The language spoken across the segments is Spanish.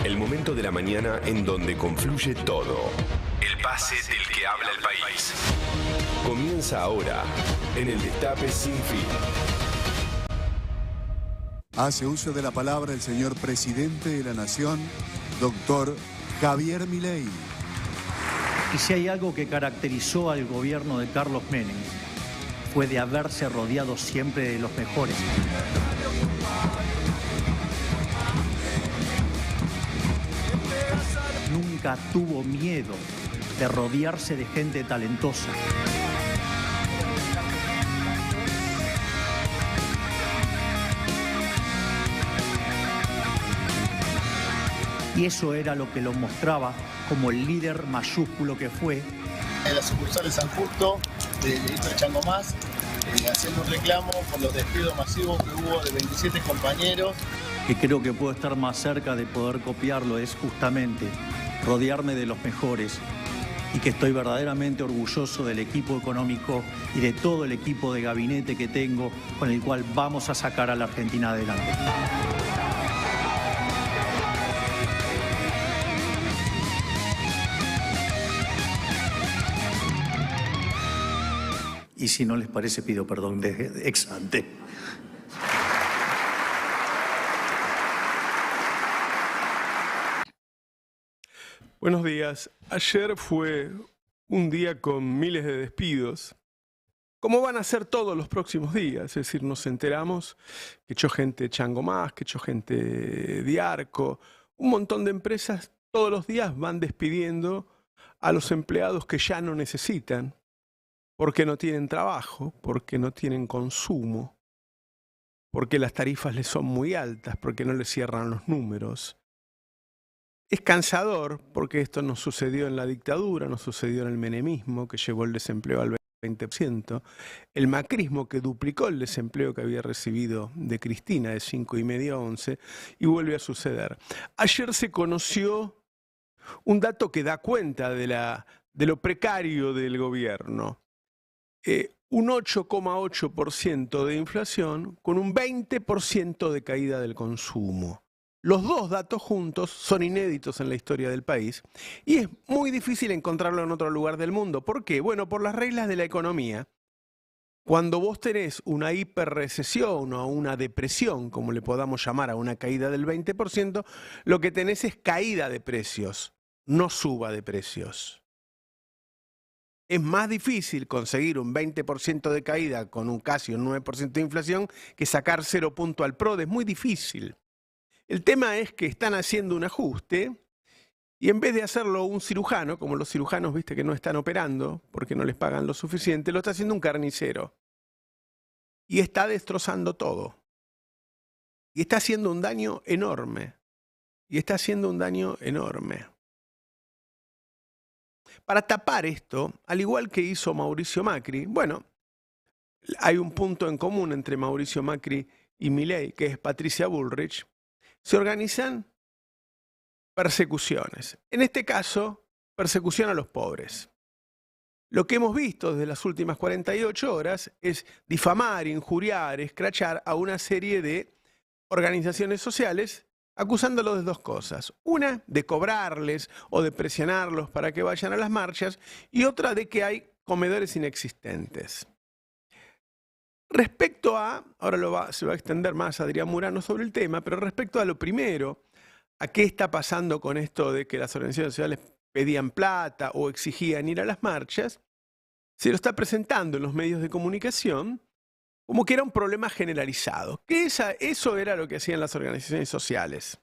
El momento de la mañana en donde confluye todo. El pase del que habla el país. Comienza ahora en el Destape Sin Fin. Hace uso de la palabra el señor presidente de la Nación, doctor Javier Milei. Y si hay algo que caracterizó al gobierno de Carlos Menem, fue de haberse rodeado siempre de los mejores. Nunca tuvo miedo de rodearse de gente talentosa. Y eso era lo que lo mostraba como el líder mayúsculo que fue. En la sucursal de San Justo, de Chango Más, haciendo un reclamo por los despidos masivos que hubo de 27 compañeros. Que creo que puedo estar más cerca de poder copiarlo es justamente rodearme de los mejores y que estoy verdaderamente orgulloso del equipo económico y de todo el equipo de gabinete que tengo con el cual vamos a sacar a la Argentina adelante. Y si no les parece, pido perdón de ex ante. Buenos días. Ayer fue un día con miles de despidos, como van a ser todos los próximos días. Es decir, nos enteramos que echó gente Chango Más, que echó gente Diarco. Un montón de empresas todos los días van despidiendo a los empleados que ya no necesitan, porque no tienen trabajo, porque no tienen consumo, porque las tarifas les son muy altas, porque no les cierran los números. Es cansador, porque esto nos sucedió en la dictadura, nos sucedió en el menemismo, que llevó el desempleo al 20%, el macrismo, que duplicó el desempleo que había recibido de Cristina, de 5,5 a 11, y vuelve a suceder. Ayer se conoció un dato que da cuenta de lo precario del gobierno. Un 8,8% de inflación con un 20% de caída del consumo. Los dos datos juntos son inéditos en la historia del país y es muy difícil encontrarlo en otro lugar del mundo. ¿Por qué? Bueno, por las reglas de la economía. Cuando vos tenés una hiperrecesión o una depresión, como le podamos llamar a una caída del 20%, lo que tenés es caída de precios, no suba de precios. Es más difícil conseguir un 20% de caída con casi un 9% de inflación que sacar 0 punto al PRODE. Es muy difícil. El tema es que están haciendo un ajuste y en vez de hacerlo un cirujano, como los cirujanos, viste, que no están operando porque no les pagan lo suficiente, lo está haciendo un carnicero. Y está destrozando todo. Y está haciendo un daño enorme. Y está haciendo un daño enorme. Para tapar esto, al igual que hizo Mauricio Macri, bueno, hay un punto en común entre Mauricio Macri y Milei, que es Patricia Bullrich, se organizan persecuciones. En este caso, persecución a los pobres. Lo que hemos visto desde las últimas 48 horas es difamar, injuriar, escrachar a una serie de organizaciones sociales acusándolos de dos cosas. Una, de cobrarles o de presionarlos para que vayan a las marchas, y otra, de que hay comedores inexistentes. Respecto a, ahora se va a extender más Adrián Murano sobre el tema, pero respecto a lo primero, a qué está pasando con esto de que las organizaciones sociales pedían plata o exigían ir a las marchas, se lo está presentando en los medios de comunicación como que era un problema generalizado, que eso era lo que hacían las organizaciones sociales.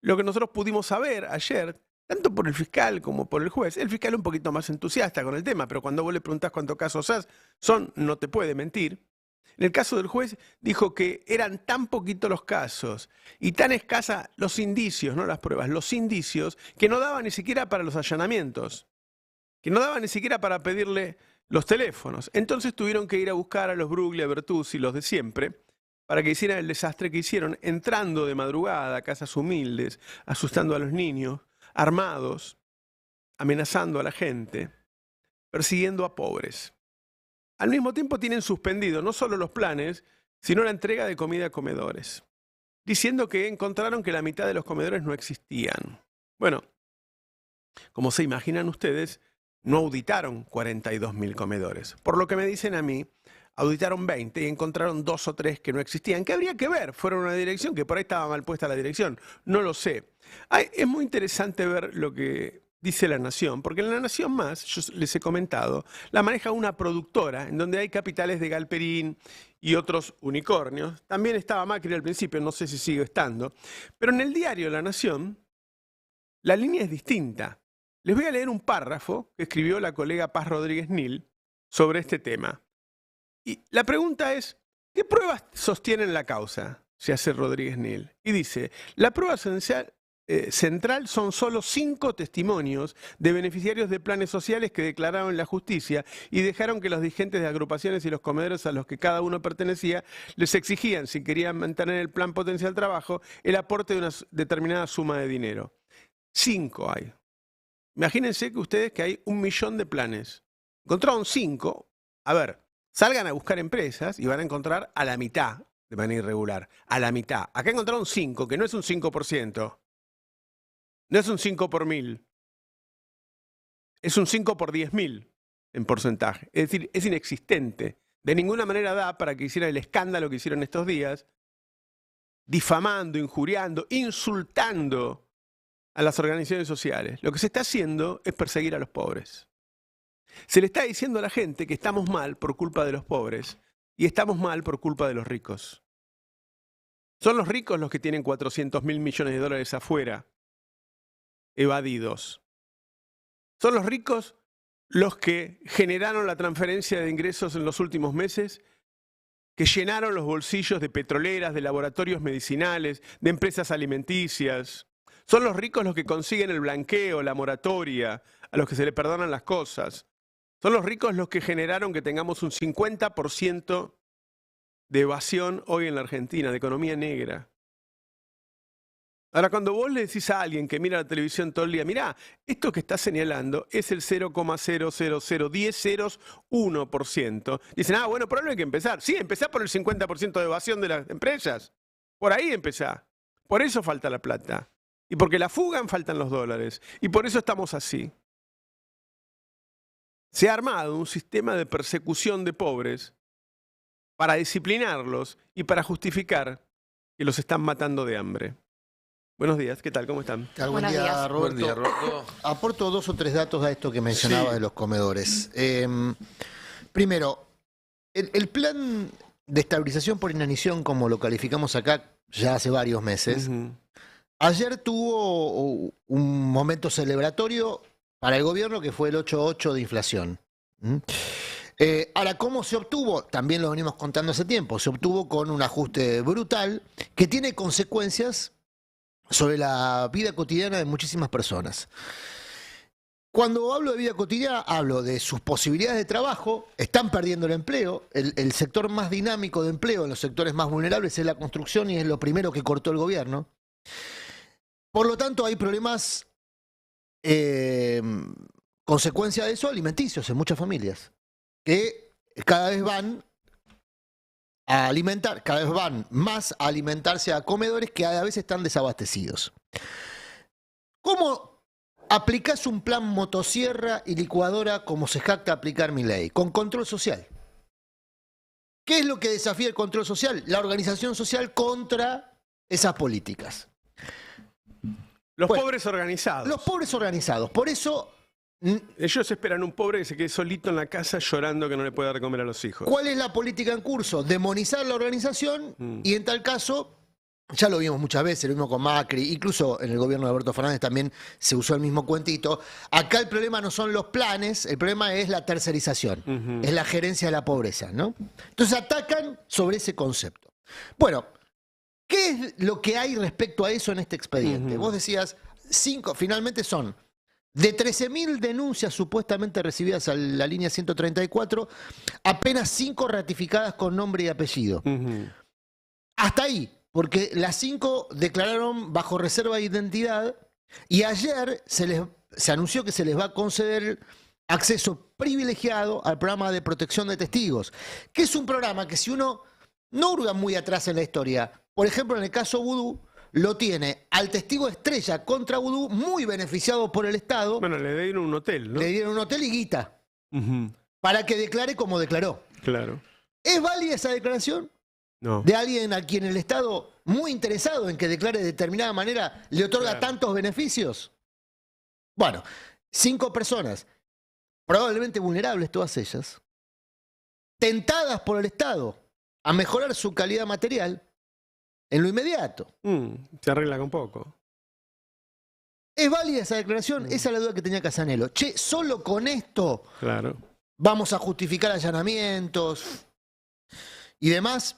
Lo que nosotros pudimos saber ayer, tanto por el fiscal como por el juez, el fiscal un poquito más entusiasta con el tema, pero cuando vos le preguntás cuántos casos son, no te puede mentir. En el caso del juez dijo que eran tan poquitos los casos y tan escasas los indicios, no las pruebas, los indicios, que no daban ni siquiera para los allanamientos, que no daban ni siquiera para pedirle los teléfonos. Entonces tuvieron que ir a buscar a los Bruglia, Bertuzzi, los de siempre, para que hicieran el desastre que hicieron, entrando de madrugada a casas humildes, asustando a los niños, armados, amenazando a la gente, persiguiendo a pobres. Al mismo tiempo tienen suspendido no solo los planes, sino la entrega de comida a comedores. diciendo que encontraron que la mitad de los comedores no existían. Bueno, como se imaginan ustedes, no auditaron 42.000 comedores. Por lo que me dicen a mí, auditaron 20 y encontraron 2 o 3 que no existían. ¿Qué habría que ver? Fueron a una dirección, que por ahí estaba mal puesta la dirección. No lo sé. Es muy interesante ver lo que dice La Nación, porque en La Nación Más, yo les he comentado, la maneja una productora en donde hay capitales de Galperín y otros unicornios. También estaba Macri al principio, no sé si sigue estando. Pero en el diario La Nación, la línea es distinta. Les voy a leer un párrafo que escribió la colega Paz Rodríguez Nil sobre este tema. Y la pregunta es, ¿qué pruebas sostienen la causa? Se hace Rodríguez Nil. Y dice, la prueba central son solo 5 testimonios de beneficiarios de planes sociales que declararon en la justicia y dejaron que los dirigentes de agrupaciones y los comedores a los que cada uno pertenecía les exigían, si querían mantener el plan potencial trabajo, el aporte de una determinada suma de dinero. 5 hay. Imagínense que ustedes que hay 1 millón de planes. Encontraron 5. A ver, salgan a buscar empresas y van a encontrar a la mitad de manera irregular. A la mitad. Acá encontraron 5, que no es un 5%. No es un 5 por 1000. Es un 5 por 10.000 en porcentaje. Es decir, es inexistente. De ninguna manera da para que hicieran el escándalo que hicieron estos días, difamando, injuriando, insultando a las organizaciones sociales. Lo que se está haciendo es perseguir a los pobres. Se le está diciendo a la gente que estamos mal por culpa de los pobres y estamos mal por culpa de los ricos. Son los ricos los que tienen 400.000 millones de dólares afuera, evadidos. Son los ricos los que generaron la transferencia de ingresos en los últimos meses, que llenaron los bolsillos de petroleras, de laboratorios medicinales, de empresas alimenticias. Son los ricos los que consiguen el blanqueo, la moratoria, a los que se le perdonan las cosas. Son los ricos los que generaron que tengamos un 50% de evasión hoy en la Argentina, de economía negra. Ahora, cuando vos le decís a alguien que mira la televisión todo el día, mirá, esto que está señalando es el 0,0001001%. Dicen, bueno, por ahí hay que empezar. Sí, empezá por el 50% de evasión de las empresas. Por ahí empezá. Por eso falta la plata. Y porque la fugan, faltan los dólares. Y por eso estamos así. Se ha armado un sistema de persecución de pobres para disciplinarlos y para justificar que los están matando de hambre. Buenos días, ¿qué tal? ¿Cómo están? Buen día, Roberto. Buen día, Roberto. Aporto 2 o 3 datos a esto que mencionaba de los comedores. Primero, el plan de estabilización por inanición, como lo calificamos acá ya hace varios meses, ayer tuvo un momento celebratorio para el gobierno que fue el 8,8 de inflación. Ahora, ¿cómo se obtuvo? También lo venimos contando hace tiempo. Se obtuvo con un ajuste brutal que tiene consecuencias sobre la vida cotidiana de muchísimas personas. Cuando hablo de vida cotidiana, hablo de sus posibilidades de trabajo. Están perdiendo el empleo. El sector más dinámico de empleo en los sectores más vulnerables es la construcción y es lo primero que cortó el gobierno. Por lo tanto, hay problemas, consecuencia de eso, alimenticios en muchas familias, que cada vez van a alimentar, cada vez van más a alimentarse a comedores que a veces están desabastecidos. ¿Cómo aplicás un plan motosierra y licuadora como se jacta aplicar Milei? Con control social. ¿Qué es lo que desafía el control social? La organización social contra esas políticas. Los pobres organizados. Los pobres organizados. Por eso ellos esperan un pobre que se quede solito en la casa llorando que no le puede dar de comer a los hijos. ¿Cuál es la política en curso? Demonizar la organización y en tal caso, ya lo vimos muchas veces, lo mismo con Macri, incluso en el gobierno de Alberto Fernández también se usó el mismo cuentito. Acá el problema no son los planes, el problema es la tercerización, es la gerencia de la pobreza, ¿no? Entonces atacan sobre ese concepto. Bueno, ¿qué es lo que hay respecto a eso en este expediente? Vos decías, finalmente son de 13.000 denuncias supuestamente recibidas a la línea 134, apenas 5 ratificadas con nombre y apellido. Hasta ahí, porque las 5 declararon bajo reserva de identidad y ayer se anunció que se les va a conceder acceso privilegiado al programa de protección de testigos, que es un programa que si uno no hurga muy atrás en la historia, por ejemplo, en el caso Vudú, lo tiene al testigo estrella contra Vudú, muy beneficiado por el Estado. Bueno, le dieron un hotel, ¿no? Le dieron un hotel y guita para que declare como declaró. Claro. ¿Es válida esa declaración? No. De alguien a quien el Estado, muy interesado en que declare de determinada manera, le otorga tantos beneficios. Bueno, 5 personas, probablemente vulnerables todas ellas, tentadas por el Estado a mejorar su calidad material en lo inmediato. Se arregla con poco. ¿Es válida esa declaración? Esa es la duda que tenía Casanelo. Che, solo con esto Claro. vamos a justificar allanamientos y demás.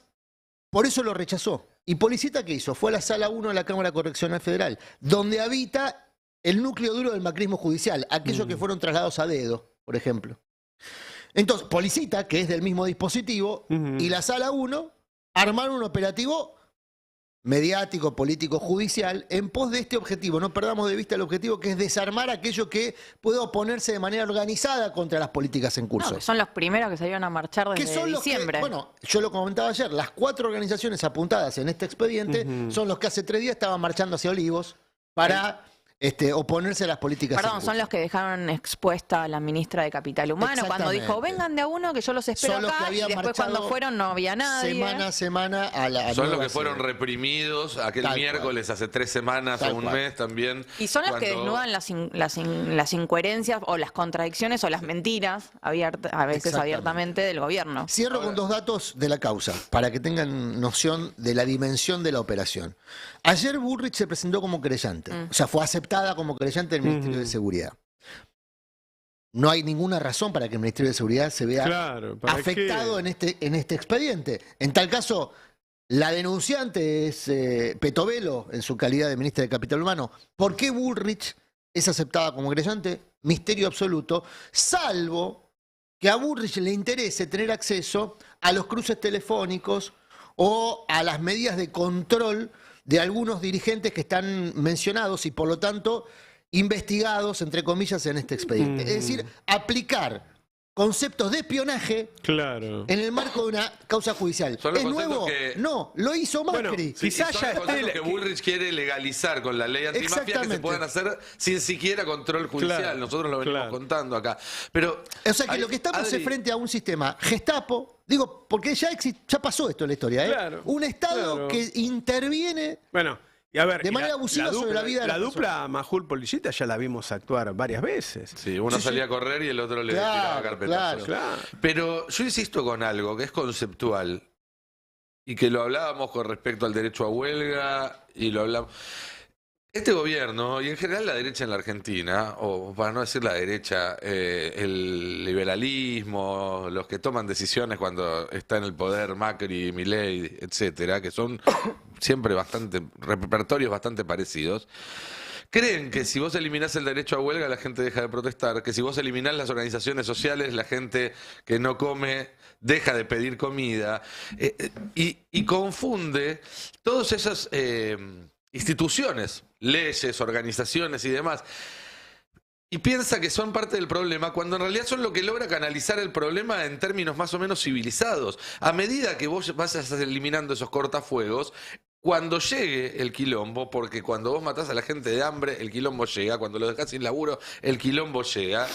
Por eso lo rechazó. ¿Y Policita qué hizo? Fue a la Sala 1 de la Cámara Correccional Federal, donde habita el núcleo duro del macrismo judicial, aquellos que fueron trasladados a dedo, por ejemplo. Entonces, Policita, que es del mismo dispositivo, y la Sala 1 armaron un operativo mediático, político, judicial, en pos de este objetivo. No perdamos de vista el objetivo, que es desarmar aquello que puede oponerse de manera organizada contra las políticas en curso. No, que son los primeros que salieron a marchar Que desde son los diciembre. que, bueno, yo lo comentaba ayer, las 4 organizaciones apuntadas en este expediente son los que hace 3 días estaban marchando hacia Olivos para oponerse a las políticas. Perdón, son los que dejaron expuesta a la ministra de Capital Humano cuando dijo, vengan de a uno que yo los espero Son los que acá, y habían después cuando marchado fueron no había nadie. Semana a semana a la Son los nueva que fueron sede. reprimidos aquel Tal miércoles, hace 3 semanas Tal o un cual. mes también. Y son los que cuando- desnudan las incoherencias o las contradicciones o las mentiras a veces Exactamente. abiertamente del gobierno. Cierro con 2 datos de la causa, para que tengan noción de la dimensión de la operación. Ayer Bullrich se presentó como querellante, o sea, fue aceptada como querellante del Ministerio de Seguridad. No hay ninguna razón para que el Ministerio de Seguridad se vea Claro, ¿para afectado qué? en este expediente. En tal caso, la denunciante es Petovelo, en su calidad de ministra de Capital Humano. ¿Por qué Bullrich es aceptada como querellante? Misterio absoluto, salvo que a Bullrich le interese tener acceso a los cruces telefónicos o a las medidas de control de algunos dirigentes que están mencionados y por lo tanto investigados, entre comillas, en este expediente. Es decir, aplicar conceptos de espionaje Claro. en el marco de una causa judicial. Son los ¿Es conceptos nuevo? que- No, lo hizo Macri. Bueno, Sí, Quizás son ya los conceptos esté- que Bullrich quiere legalizar con la ley antimafia, que se Exactamente. puedan hacer sin siquiera control judicial. Claro, Nosotros lo venimos claro. contando acá. Pero O sea que hay- lo que estamos Adri, es frente a un sistema Gestapo, digo, porque ya pasó esto en la historia, ¿eh? Claro, Un Estado claro. que interviene Bueno, y a ver, de y manera abusiva sobre la vida de la las dupla Majul Policita ya la vimos actuar varias veces. Sí, uno salía a correr y el otro le Claro, tiraba carpetazos. Claro. Pero yo insisto con algo que es conceptual y que lo hablábamos con respecto al derecho a huelga y lo hablamos. Este gobierno, y en general la derecha en la Argentina, o para no decir la derecha, el liberalismo, los que toman decisiones cuando está en el poder Macri, Milei, etcétera, que son siempre repertorios bastante parecidos, creen que si vos eliminás el derecho a huelga la gente deja de protestar, que si vos eliminás las organizaciones sociales la gente que no come deja de pedir comida, y confunde todas esas instituciones, leyes, organizaciones y demás, y piensa que son parte del problema, cuando en realidad son lo que logra canalizar el problema en términos más o menos civilizados. A medida que vos vas eliminando esos cortafuegos, cuando llegue el quilombo, porque cuando vos matás a la gente de hambre, el quilombo llega, cuando lo dejás sin laburo, el quilombo llega,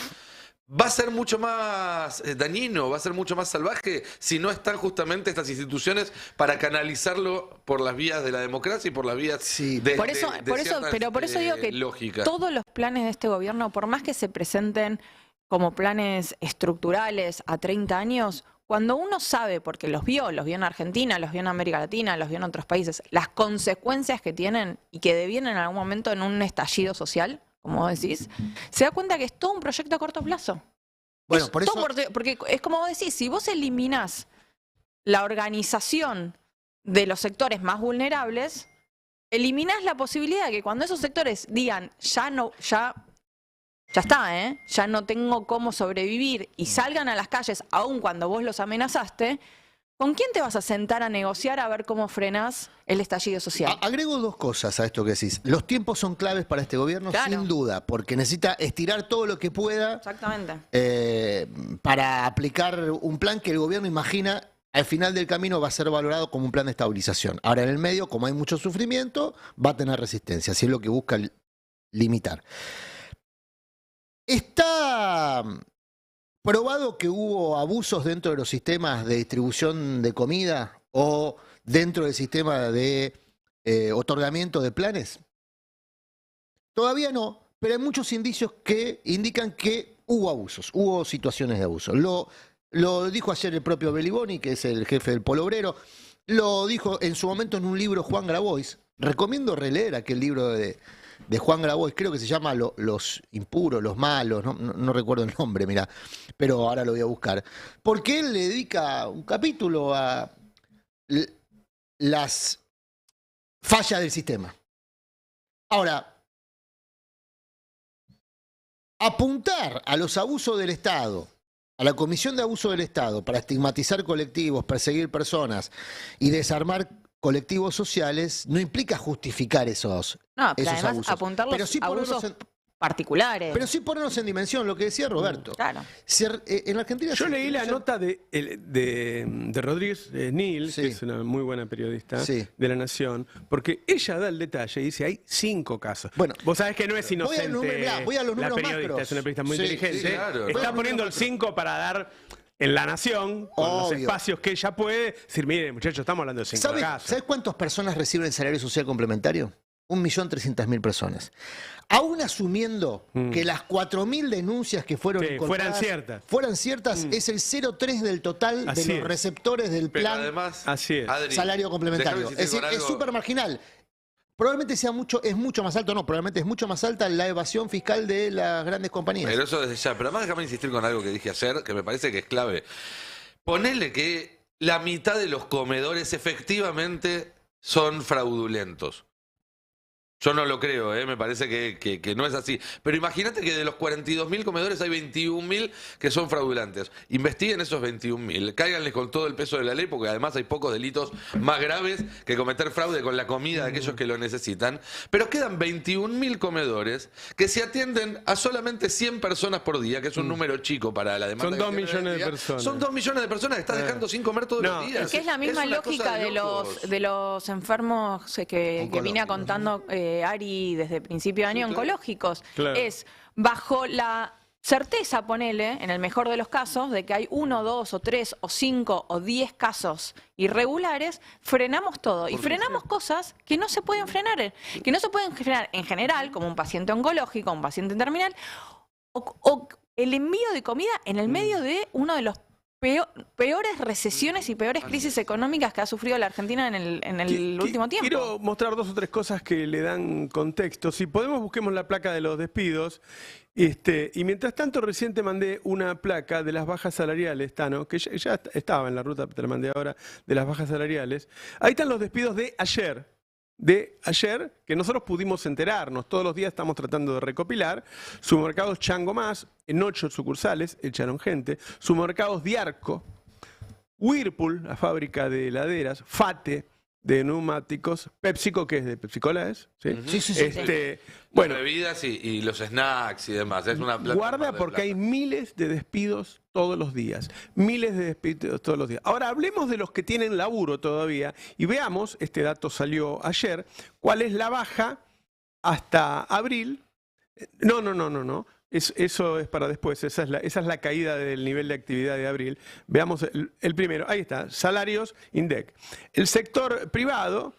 va a ser mucho más dañino, va a ser mucho más salvaje si no están justamente estas instituciones para canalizarlo por las vías de la democracia y por las vías de Por eso digo que lógica. todos los planes de este gobierno, por más que se presenten como planes estructurales a 30 años, cuando uno sabe, porque los vio en Argentina, los vio en América Latina, los vio en otros países, las consecuencias que tienen y que devienen en algún momento en un estallido social, como vos decís, se da cuenta que es todo un proyecto a corto plazo. Bueno, Es por todo eso- porque es como vos decís, si vos eliminás la organización de los sectores más vulnerables, eliminás la posibilidad de que cuando esos sectores digan, ya está, ya no tengo cómo sobrevivir, y salgan a las calles aun cuando vos los amenazaste, ¿con quién te vas a sentar a negociar a ver cómo frenás el estallido social? Agrego 2 cosas a esto que decís. Los tiempos son claves para este gobierno, Claro. sin duda, porque necesita estirar todo lo que pueda Exactamente. para aplicar un plan que el gobierno imagina al final del camino va a ser valorado como un plan de estabilización. Ahora, en el medio, como hay mucho sufrimiento, va a tener resistencia, así es lo que busca limitar. Está probado que hubo abusos dentro de los sistemas de distribución de comida o dentro del sistema de otorgamiento de planes. Todavía no, pero hay muchos indicios que indican que hubo abusos, hubo situaciones de abuso. Lo dijo ayer el propio Beliboni, que es el jefe del Polo Obrero, lo dijo en su momento en un libro Juan Grabois. Recomiendo releer aquel libro de Juan Grabois, creo que se llama Los impuros, los malos, no recuerdo el nombre, mira, pero ahora lo voy a buscar. Porque él le dedica un capítulo a las fallas del sistema. Ahora, apuntar a los abusos del Estado, a la Comisión de Abuso del Estado, para estigmatizar colectivos, perseguir personas y desarmar colectivos sociales, no implica justificar esos además abusos. Apuntar los abusos particulares. Pero sí ponernos en dimensión, lo que decía Roberto. Claro. En Argentina... Yo leí la nota de Rodríguez Nil, Sí. que es una muy buena periodista Sí. de La Nación, porque ella da el detalle y dice, hay 5 casos. Bueno, vos sabés que no es inocente voy a los la números periodista, macros. es una periodista muy Sí, inteligente. sí, claro. Voy a Está los poniendo el números 5 para dar en La Nación, con los Obvio. espacios que ella puede, decir, mire, muchachos, estamos hablando de 5 casos. ¿Sabes cuántas personas reciben el salario social complementario? 1.300.000 personas. Aún asumiendo que las 4.000 denuncias que fueron Sí, encontradas fueran ciertas. es el 0,3 del total Así de los es. receptores del Pero plan además, Así es. Adri, salario complementario. déjame Es decir, insistir con es algo. súper marginal. Probablemente es mucho más alto, no, probablemente es mucho más alta la evasión fiscal de las grandes compañías. Pero eso desde ya. Pero además déjame insistir con algo que dije ayer, que me parece que es clave. Ponele que la mitad de los comedores efectivamente son fraudulentos. Yo no lo creo, me parece que no es así. Pero imagínate que de los 42.000 comedores hay 21.000 que son fraudulentos. Investiguen esos 21.000, cáiganles con todo el peso de la ley, porque además hay pocos delitos más graves que cometer fraude con la comida de aquellos que lo necesitan. Pero quedan 21.000 comedores que se atienden a solamente 100 personas por día, que es un número chico para la demanda. Son 2 que tiene millones el de día. personas. Son 2 millones de personas que estás dejando sin comer todos No, los días. Que es la misma una cosa lógica de locos. los enfermos que venía contando Ari desde principio de año, Sí, claro. oncológicos. Claro. Es bajo la certeza, ponele, en el mejor de los casos, de que hay 1, 2 o 3 o 5 o 10 casos irregulares, frenamos todo. Y frenamos cosas que no se pueden frenar. Que no se pueden frenar en general, como un paciente oncológico, un paciente terminal, o el envío de comida en el medio de uno de los peores recesiones y peores crisis económicas que ha sufrido la Argentina en el último tiempo. Quiero mostrar 2 o 3 cosas que le dan contexto. Si podemos, busquemos la placa de los despidos. Y mientras tanto, recién te mandé una placa de las bajas salariales, Tano, que ya estaba en la ruta, te la mandé ahora, de las bajas salariales. Ahí están los despidos de ayer. Que nosotros pudimos enterarnos. Todos los días estamos tratando de recopilar. Supermercados Chango Más, en 8 sucursales, echaron gente. Supermercados Diarco, Whirlpool, la fábrica de heladeras, Fate, de neumáticos, PepsiCo, que es de PepsiCola, ¿es? Sí, Sí. Bueno, Las bebidas y los snacks y demás. Es una plata guarda de porque plata. hay miles de despidos todos los días. Miles de despidos todos los días. Ahora hablemos de los que tienen laburo todavía y veamos, este dato salió ayer, cuál es la baja hasta abril. No. Eso es para después. Esa es la caída del nivel de actividad de abril. Veamos el primero. Ahí está. Salarios, INDEC. El sector privado,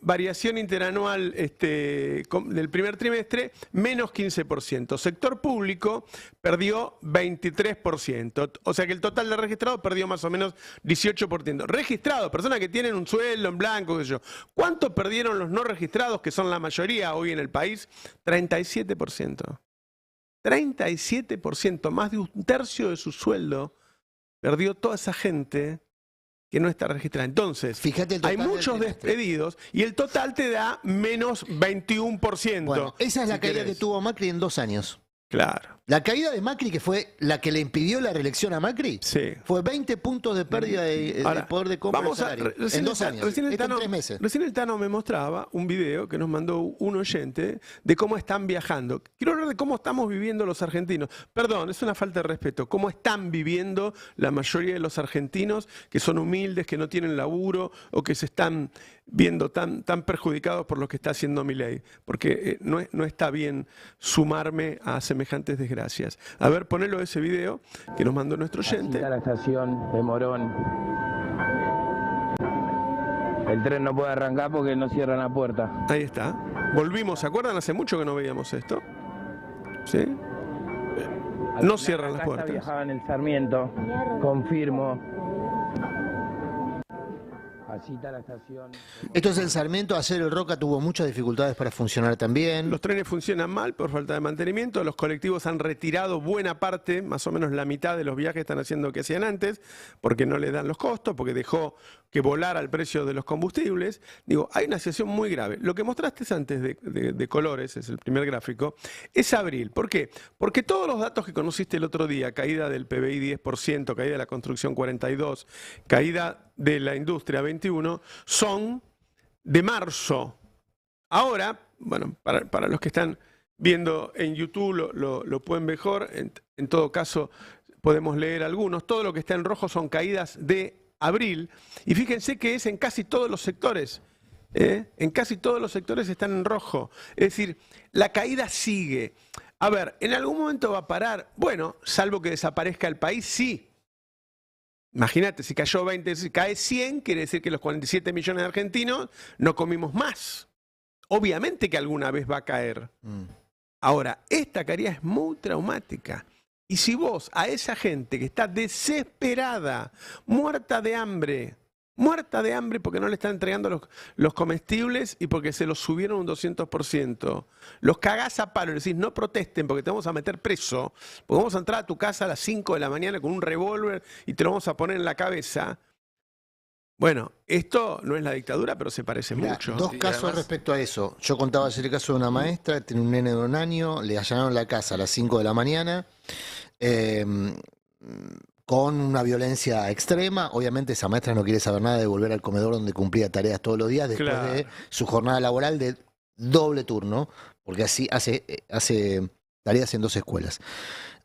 variación interanual del primer trimestre, menos 15%. Sector público perdió 23%. O sea que el total de registrados perdió más o menos 18%. Registrados, personas que tienen un sueldo en blanco, qué sé yo. ¿Cuánto perdieron los no registrados, que son la mayoría hoy en el país? 37%. 37%, más de 1/3 de su sueldo, perdió toda esa gente que no está registrada. Entonces, Fíjate el total hay del muchos trimestre. despedidos y el total te da menos 21%. Bueno, esa es la si caída querés. que tuvo Macri en 2 años. Claro. La caída de Macri, que fue la que le impidió la reelección a Macri, fue 20 puntos de pérdida de poder de compra del salario en 2 años. Recién el, Tano, 3 meses. recién el Tano me mostraba un video que nos mandó un oyente de cómo están viajando. Quiero hablar de cómo estamos viviendo los argentinos. Perdón, es una falta de respeto. Cómo están viviendo la mayoría de los argentinos que son humildes, que no tienen laburo o que se están viendo tan perjudicados por lo que está haciendo Milei. Porque no está bien sumarme a semejantes desgracias. A ver, ponelo ese video que nos mandó nuestro oyente. Está la estación de Morón. El tren no puede arrancar porque no cierran la puerta. Ahí está. Volvimos, ¿se acuerdan? Hace mucho que no veíamos esto. ¿Sí? No cierran las puertas. Viajaba en el Sarmiento, confirmo. Así está la estación. Esto es el Sarmiento. Ayer el Roca tuvo muchas dificultades para funcionar también. Los trenes funcionan mal por falta de mantenimiento. Los colectivos han retirado buena parte, más o menos la mitad de los viajes están haciendo que hacían antes, porque no les dan los costos, porque dejó que volara el precio de los combustibles. Digo, hay una situación muy grave. Lo que mostraste antes de colores, es el primer gráfico, es abril. ¿Por qué? Porque todos los datos que conociste el otro día, caída del PBI 10%, caída de la construcción 42%, caída de la industria 21, son de marzo. Ahora, bueno, para los que están viendo en YouTube lo pueden mejor, en todo caso podemos leer algunos. Todo lo que está en rojo son caídas de abril, y fíjense que es en casi todos los sectores. En casi todos los sectores están en rojo. Es decir, la caída sigue. A ver, ¿en algún momento va a parar? Bueno, salvo que desaparezca el país, sí. Imagínate, si cayó 20, si cae 100, quiere decir que los 47 millones de argentinos no comimos más. Obviamente que alguna vez va a caer. Ahora, esta caída es muy traumática. Y si vos a esa gente que está desesperada, muerta de hambre porque no le están entregando los comestibles y porque se los subieron un 200%, los cagás a palo y decís no protesten porque te vamos a meter preso, porque vamos a entrar a tu casa a las 5 de la mañana con un revólver y te lo vamos a poner en la cabeza. Bueno, esto no es la dictadura, pero se parece mucho. Dos casos además, respecto a eso. Yo contaba ayer el caso de una maestra, tiene un nene de 1 año, le allanaron la casa a las 5 de la mañana, con una violencia extrema. Obviamente esa maestra no quiere saber nada de volver al comedor donde cumplía tareas todos los días después de su jornada laboral de doble turno, porque así hace tareas en 2 escuelas.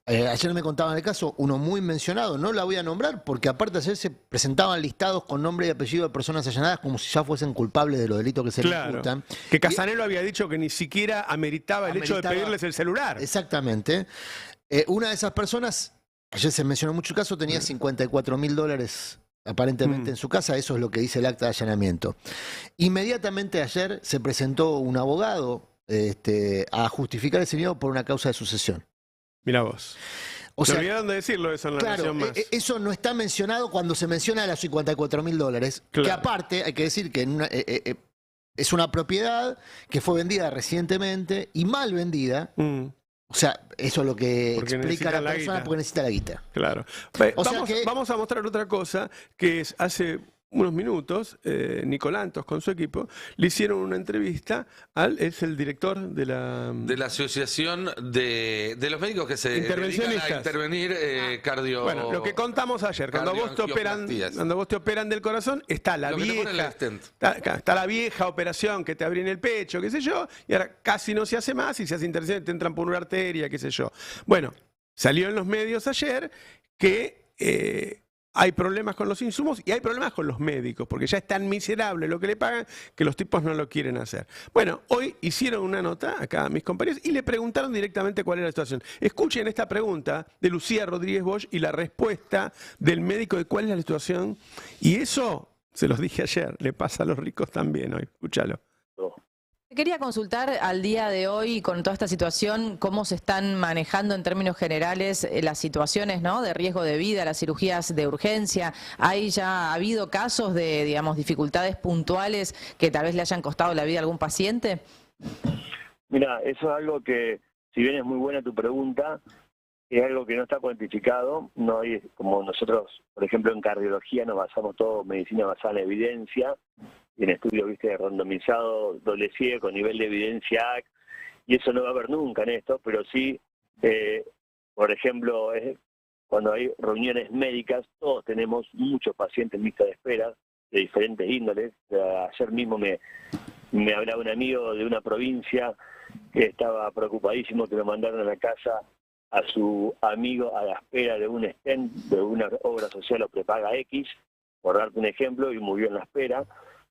Ayer me contaban el caso, uno muy mencionado, no la voy a nombrar, porque aparte ayer se presentaban listados con nombre y apellido de personas allanadas como si ya fuesen culpables de los delitos que se les imputan. Que Casanelo había dicho que ni siquiera ameritaba el hecho de pedirles el celular. Exactamente. Una de esas personas, ayer se mencionó mucho el caso, tenía $54.000 aparentemente en su casa. Eso es lo que dice el acta de allanamiento. Inmediatamente ayer se presentó un abogado a justificar ese dinero por una causa de sucesión. Mirá vos. Se olvidaron de decirlo eso en la Nación Más. Eso no está mencionado cuando se menciona los $54.000, que aparte hay que decir que es una propiedad que fue vendida recientemente y mal vendida. O sea, eso es lo que explica la persona porque necesita la guita. Claro. Vamos a mostrar otra cosa, que es hace unos minutos, Nicolantos con su equipo le hicieron una entrevista es el director de la asociación de los médicos que se dedican a intervenir cardio. Bueno, lo que contamos ayer, cuando vos te operan del corazón, está la vieja operación que te abren el pecho, qué sé yo, y ahora casi no se hace más, y se hace intervención, te entran por una arteria, qué sé yo. Bueno, salió en los medios ayer que hay problemas con los insumos y hay problemas con los médicos, porque ya es tan miserable lo que le pagan que los tipos no lo quieren hacer. Bueno, hoy hicieron una nota acá a mis compañeros y le preguntaron directamente cuál era la situación. Escuchen esta pregunta de Lucía Rodríguez Bosch y la respuesta del médico de cuál es la situación. Y eso, se los dije ayer, le pasa a los ricos también hoy. Escúchalo. Quería consultar al día de hoy, con toda esta situación, cómo se están manejando en términos generales las situaciones, ¿no?, de riesgo de vida, las cirugías de urgencia. ¿Hay ya ha habido casos de, digamos, dificultades puntuales que tal vez le hayan costado la vida a algún paciente? Mira, eso es algo que, si bien es muy buena tu pregunta, es algo que no está cuantificado. No hay, como nosotros, por ejemplo, en cardiología nos basamos todo, medicina basada en evidencia, en estudios, viste, randomizado, doble ciego, con nivel de evidencia AC, y eso no va a haber nunca en esto, pero sí Por ejemplo, cuando hay reuniones médicas, todos tenemos muchos pacientes en lista de espera de diferentes índoles. Ayer mismo me hablaba un amigo de una provincia que estaba preocupadísimo que lo mandaron a la casa a su amigo a la espera de un stent, de una obra social o prepaga X, por darte un ejemplo, y murió en la espera.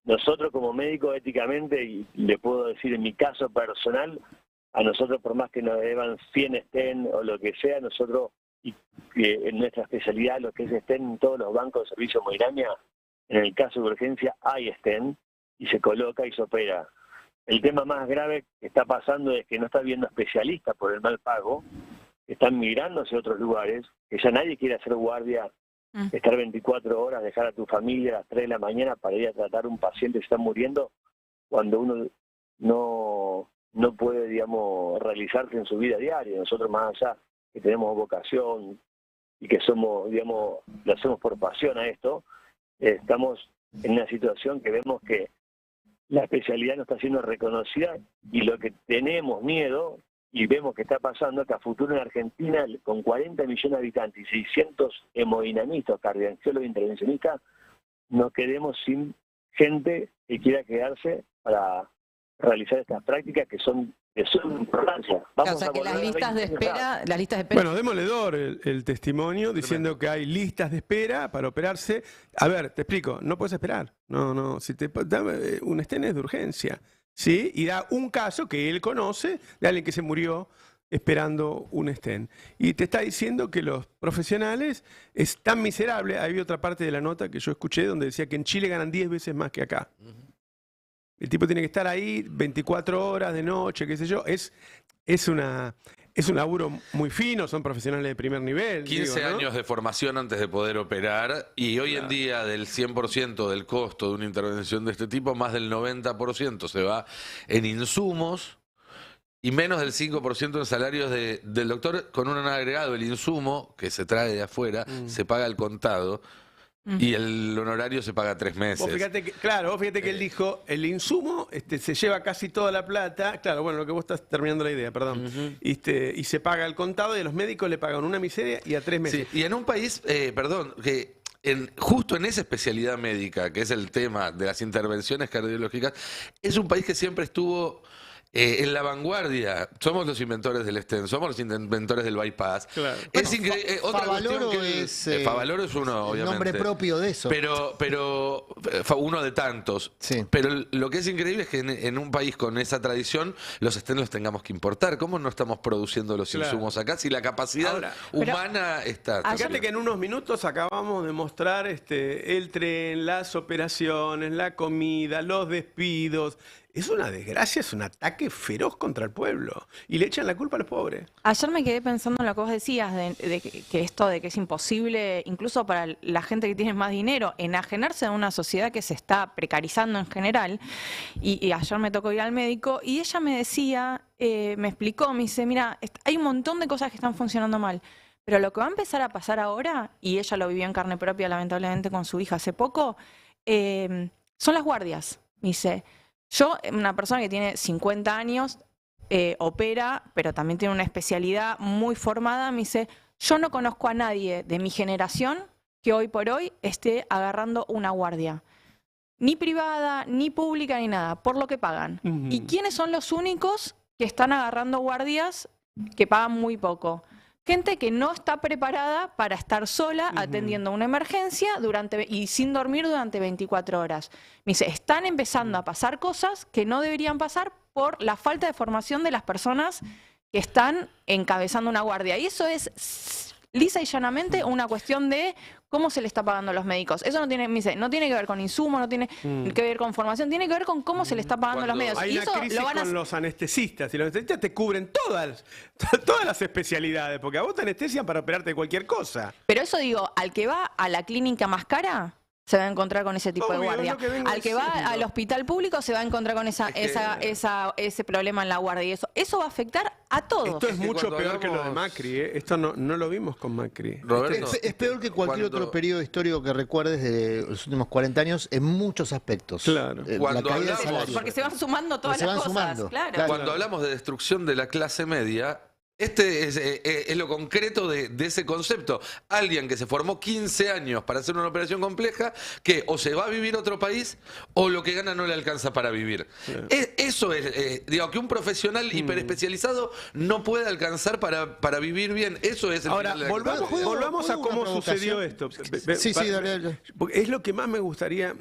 Nosotros como médicos, éticamente, y le puedo decir en mi caso personal, a nosotros por más que nos deban 100 stent o lo que sea, nosotros, y en nuestra especialidad, lo que es stent en todos los bancos de servicio de hemodinamia, en el caso de urgencia hay stent y se coloca y se opera. El tema más grave que está pasando es que no está habiendo especialistas por el mal pago, están migrando hacia otros lugares, que ya nadie quiere hacer guardia, estar 24 horas, dejar a tu familia a las 3 de la mañana para ir a tratar a un paciente que está muriendo, cuando uno no puede, digamos, realizarse en su vida diaria. Nosotros, más allá que tenemos vocación y que somos, digamos, lo hacemos por pasión a esto, estamos en una situación que vemos que la especialidad no está siendo reconocida, y lo que tenemos miedo y vemos que está pasando que a futuro en Argentina, con 40 millones de habitantes y 600 hemodinamistas, cardiólogos e intervencionistas, nos quedemos sin gente que quiera quedarse para realizar estas prácticas que son de suma importancia. O sea, que las listas de espera... Bueno, demoledor el testimonio diciendo que hay listas de espera para operarse. A ver, te explico, no puedes esperar. No, si te dame un stent es de urgencia, ¿sí? Y da un caso que él conoce de alguien que se murió esperando un stent. Y te está diciendo que los profesionales es tan miserable. Había otra parte de la nota que yo escuché donde decía que en Chile ganan 10 veces más que acá. El tipo tiene que estar ahí 24 horas de noche, qué sé yo. Es un laburo muy fino, son profesionales de primer nivel. 15 digo, ¿no? años de formación antes de poder operar, y hoy en día del 100% del costo de una intervención de este tipo, más del 90% se va en insumos y menos del 5% en salarios del doctor, con un agregado. El insumo que se trae de afuera se paga al contado. Y el honorario se paga 3 meses. Vos fíjate que él dijo, el insumo se lleva casi toda la plata. Claro, bueno, lo que vos estás terminando la idea, perdón. Y se paga al contado, y a los médicos le pagan una miseria y a 3 meses. Sí, y en un país, que justo en esa especialidad médica, que es el tema de las intervenciones cardiológicas, es un país que siempre estuvo en la vanguardia. Somos los inventores del stent, somos los inventores del bypass. Claro. Es increíble. Favaloro es uno, obviamente. El nombre propio de eso. Pero uno de tantos. Sí. Pero lo que es increíble es que en un país con esa tradición, los stents los tengamos que importar. ¿Cómo no estamos produciendo los insumos acá si la capacidad humana está? Fíjate que en unos minutos acabamos de mostrar el tren, las operaciones, la comida, los despidos. Es una desgracia, es un ataque feroz contra el pueblo. Y le echan la culpa a los pobres. Ayer me quedé pensando en lo que vos decías, de que esto de que es imposible, incluso para la gente que tiene más dinero, enajenarse de una sociedad que se está precarizando en general. Y ayer me tocó ir al médico y ella me decía, me explicó, me dice, mira, hay un montón de cosas que están funcionando mal. Pero lo que va a empezar a pasar ahora, y ella lo vivió en carne propia lamentablemente con su hija hace poco, son las guardias. Me dice... Yo, una persona que tiene 50 años, opera, pero también tiene una especialidad muy formada, me dice, yo no conozco a nadie de mi generación que hoy por hoy esté agarrando una guardia. Ni privada, ni pública, ni nada, por lo que pagan. ¿Y quiénes son los únicos que están agarrando guardias que pagan muy poco? Gente que no está preparada para estar sola atendiendo una emergencia y sin dormir durante 24 horas. Me dice, están empezando a pasar cosas que no deberían pasar por la falta de formación de las personas que están encabezando una guardia. Y eso es lisa y llanamente una cuestión de cómo se le está pagando a los médicos. Eso no tiene, me dice, no tiene que ver con insumo, no tiene que ver con formación, tiene que ver con cómo se le está pagando a los médicos. Hay una crisis con los anestesistas, y los anestesistas te cubren todas las especialidades, porque a vos te anestesian para operarte de cualquier cosa. Pero eso digo, al que va a la clínica más cara, se va a encontrar con ese tipo de guardia. Al que va al hospital público se va a encontrar con ese problema en la guardia. Y eso va a afectar a todos. Esto es mucho peor que lo de Macri. Esto no lo vimos con Macri. Roberto, es peor que cualquier otro periodo histórico que recuerdes de los últimos 40 años en muchos aspectos. Claro. Porque se van sumando todas las cosas. Cuando hablamos de destrucción de la clase media, Es lo concreto de ese concepto. Alguien que se formó 15 años para hacer una operación compleja, que o se va a vivir a otro país o lo que gana no le alcanza para vivir. Claro. Eso es, digo, que un profesional hiperespecializado no puede alcanzar para vivir bien. Eso es el Ahora, final de la volvamos a cómo sucedió esto. Sí, dale. Es lo que más me gustaría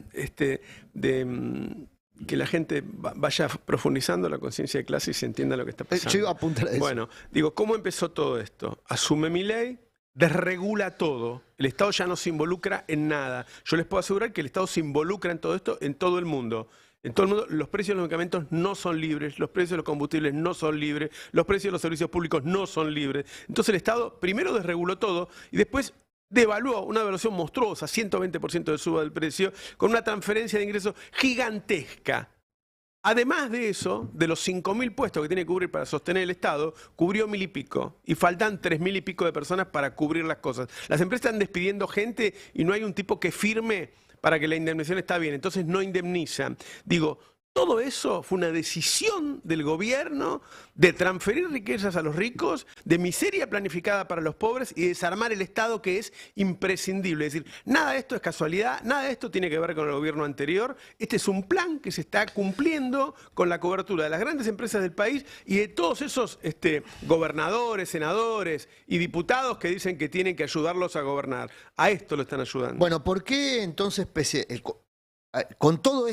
que la gente vaya profundizando la conciencia de clase y se entienda lo que está pasando. Yo iba a apuntar a eso. Bueno, digo, ¿cómo empezó todo esto? Asume Milei, desregula todo. El Estado ya no se involucra en nada. Yo les puedo asegurar que el Estado se involucra en todo esto en todo el mundo. En todo el mundo, los precios de los medicamentos no son libres, los precios de los combustibles no son libres, los precios de los servicios públicos no son libres. Entonces el Estado primero desreguló todo y después devaluó una devaluación monstruosa, 120% de suba del precio, con una transferencia de ingresos gigantesca. Además de eso, de los 5.000 puestos que tiene que cubrir para sostener el Estado, cubrió 1.000 y pico. Y faltan 3.000 y pico de personas para cubrir las cosas. Las empresas están despidiendo gente y no hay un tipo que firme para que la indemnización está bien. Entonces no indemnizan. Digo, todo eso fue una decisión del gobierno de transferir riquezas a los ricos, de miseria planificada para los pobres y desarmar el Estado, que es imprescindible. Es decir, nada de esto es casualidad, nada de esto tiene que ver con el gobierno anterior. Este es un plan que se está cumpliendo con la cobertura de las grandes empresas del país y de todos esos gobernadores, senadores y diputados que dicen que tienen que ayudarlos a gobernar. A esto lo están ayudando. Bueno, ¿por qué entonces, con todo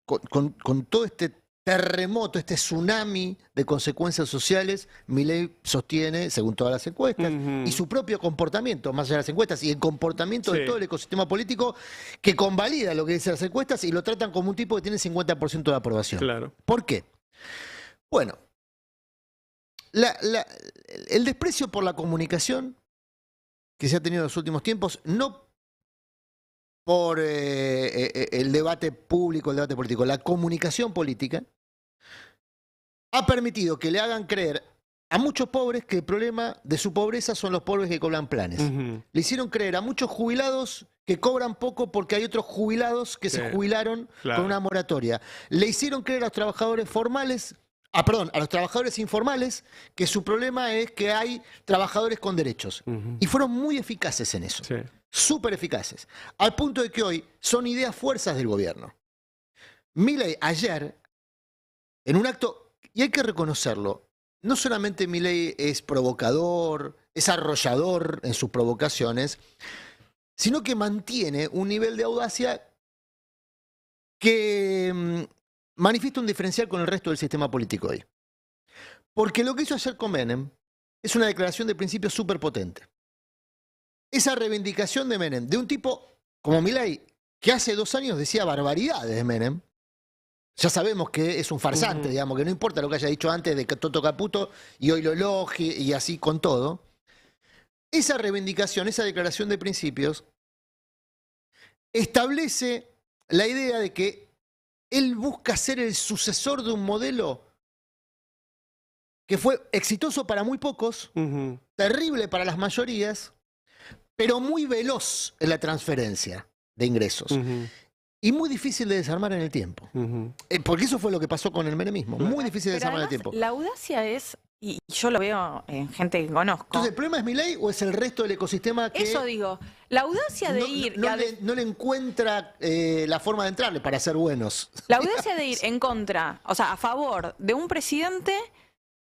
con todo este terremoto, este tsunami de consecuencias sociales, Milei sostiene, según todas las encuestas, y su propio comportamiento, más allá de las encuestas, y el comportamiento de todo el ecosistema político, que convalida lo que dicen las encuestas y lo tratan como un tipo que tiene 50% de aprobación. Claro. ¿Por qué? Bueno, el desprecio por la comunicación que se ha tenido en los últimos tiempos, no por el debate público, el debate político, la comunicación política ha permitido que le hagan creer a muchos pobres que el problema de su pobreza son los pobres que cobran planes. Le hicieron creer a muchos jubilados que cobran poco porque hay otros jubilados que se jubilaron con una moratoria. Le hicieron creer a los trabajadores formales, a los trabajadores informales, que su problema es que hay trabajadores con derechos. Y fueron muy eficaces en eso. Súper eficaces. Al punto de que hoy son ideas fuerzas del gobierno. Milei ayer, en un acto, y hay que reconocerlo, no solamente Milei es provocador, es arrollador en sus provocaciones, sino que mantiene un nivel de audacia que manifiesta un diferencial con el resto del sistema político hoy. Porque lo que hizo ayer con Menem es una declaración de principios súper potente. Esa reivindicación de Menem, de un tipo como Milei, que hace 2 años decía barbaridades de Menem, ya sabemos que es un farsante, digamos, que no importa lo que haya dicho antes de Toto Caputo y hoy lo elogie y así con todo. Esa reivindicación, esa declaración de principios, establece la idea de que él busca ser el sucesor de un modelo que fue exitoso para muy pocos, terrible para las mayorías, pero muy veloz en la transferencia de ingresos. Y muy difícil de desarmar en el tiempo. Porque eso fue lo que pasó con el menemismo. Muy difícil de desarmar en el tiempo. La audacia es, y yo lo veo en gente que conozco. Entonces, ¿el problema es Milei o es el resto del ecosistema que... Eso digo, la audacia de ir... No le encuentra la forma de entrarle para ser buenos. La audacia de ir en contra, o sea, a favor de un presidente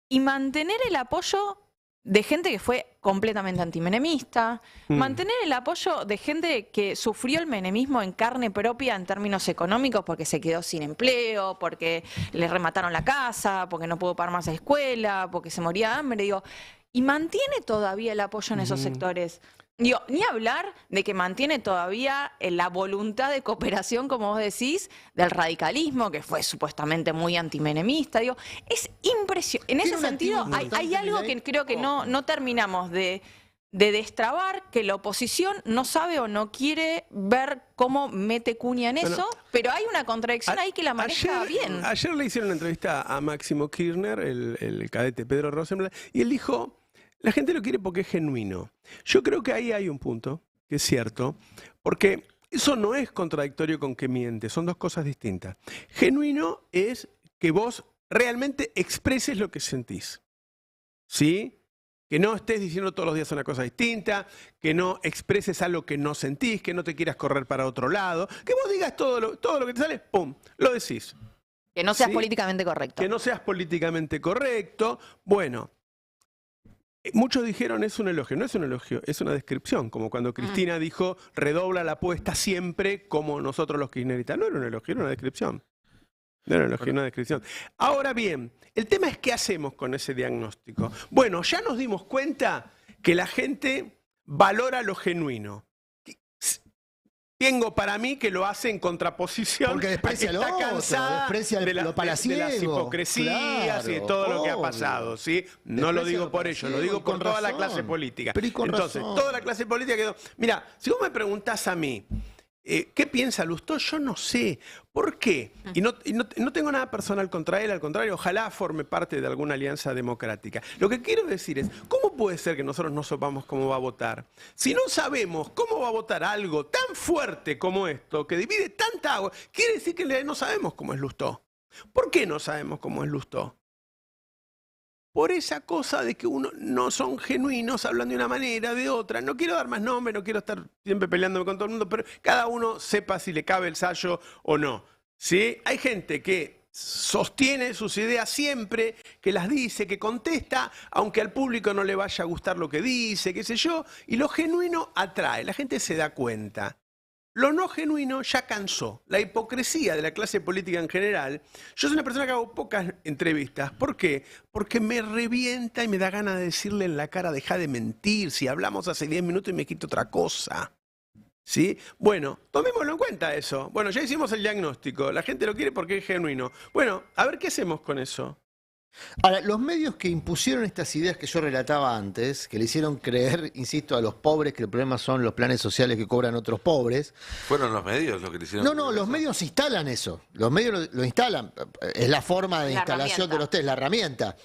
y mantener el apoyo de gente que fue completamente antimenemista, mantener el apoyo de gente que sufrió el menemismo en carne propia en términos económicos porque se quedó sin empleo, porque le remataron la casa, porque no pudo pagar más la escuela, porque se moría de hambre, digo, y mantiene todavía el apoyo en esos sectores. Digo, ni hablar de que mantiene todavía la voluntad de cooperación, como vos decís, del radicalismo, que fue supuestamente muy antimenemista. Digo, es impresionante. En ese sentido, hay algo que creo que no terminamos de destrabar, que la oposición no sabe o no quiere ver cómo mete cuña en eso, pero hay una contradicción ahí que la maneja bien. Ayer le hicieron una entrevista a Máximo Kirchner, el cadete Pedro Rosenblatt, y él dijo... La gente lo quiere porque es genuino. Yo creo que ahí hay un punto, que es cierto, porque eso no es contradictorio con que miente, son dos cosas distintas. Genuino es que vos realmente expreses lo que sentís. ¿Sí? Que no estés diciendo todos los días una cosa distinta, que no expreses algo que no sentís, que no te quieras correr para otro lado, que vos digas todo lo que te sale, ¡pum!, lo decís. Que no seas ¿Sí? políticamente correcto. Que no seas políticamente correcto. Bueno, muchos dijeron es un elogio. No es un elogio, es una descripción. Como cuando Cristina dijo, redobla la apuesta siempre como nosotros los kirchneristas. No era un elogio, era una descripción. No era un elogio, era una descripción. Ahora bien, el tema es qué hacemos con ese diagnóstico. Bueno, ya nos dimos cuenta que la gente valora lo genuino. Tengo para mí que lo hace en contraposición. Porque desprecia lo está otro, cansada desprecia de lo palaciego, de las hipocresías y de todo lo que ha pasado. ¿Sí? No lo digo por ello, lo digo por toda la clase política. Pero y con Entonces, razón. toda la clase política quedó. Mira, si vos me preguntás a mí, ¿qué piensa Lustó? Yo no sé. ¿Por qué? Y no tengo nada personal contra él, al contrario, ojalá forme parte de alguna alianza democrática. Lo que quiero decir es, ¿cómo puede ser que nosotros no sepamos cómo va a votar? Si no sabemos cómo va a votar algo tan fuerte como esto, que divide tanta agua, quiere decir que no sabemos cómo es Lustó. ¿Por qué no sabemos cómo es Lustó? Por esa cosa de que uno no son genuinos, hablan de una manera, de otra. No quiero dar más nombres, no quiero estar siempre peleándome con todo el mundo, pero cada uno sepa si le cabe el sayo o no. ¿Sí? Hay gente que sostiene sus ideas siempre, que las dice, que contesta, aunque al público no le vaya a gustar lo que dice, qué sé yo, y lo genuino atrae, la gente se da cuenta. Lo no genuino ya cansó. La hipocresía de la clase política en general. Yo soy una persona que hago pocas entrevistas. ¿Por qué? Porque me revienta y me da ganas de decirle en la cara, deja de mentir. Si hablamos hace 10 minutos y me quito otra cosa. ¿Sí? Bueno, tomémoslo en cuenta eso. Bueno, ya hicimos el diagnóstico. La gente lo quiere porque es genuino. Bueno, a ver qué hacemos con eso. Ahora, los medios que impusieron estas ideas que yo relataba antes, que le hicieron creer, insisto, a los pobres que el problema son los planes sociales que cobran otros pobres. ¿Fueron los medios los que le hicieron? No, los medios instalan eso. Los medios lo instalan. Es la forma de instalación de los test, la herramienta.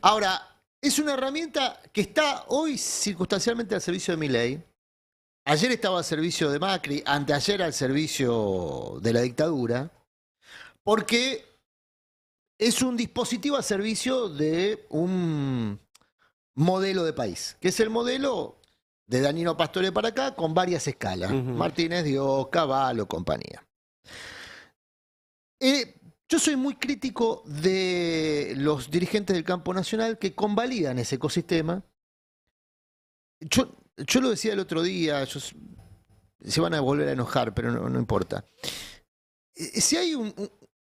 Ahora, es una herramienta que está hoy circunstancialmente al servicio de Milei. Ayer estaba al servicio de Macri, anteayer al servicio de la dictadura, porque es un dispositivo al servicio de un modelo de país, que es el modelo de Danilo Pastore para acá, con varias escalas. Martínez, Dios, Cavallo, compañía. Yo soy muy crítico de los dirigentes del campo nacional que convalidan ese ecosistema. Yo lo decía el otro día, se van a volver a enojar, pero no importa. Si hay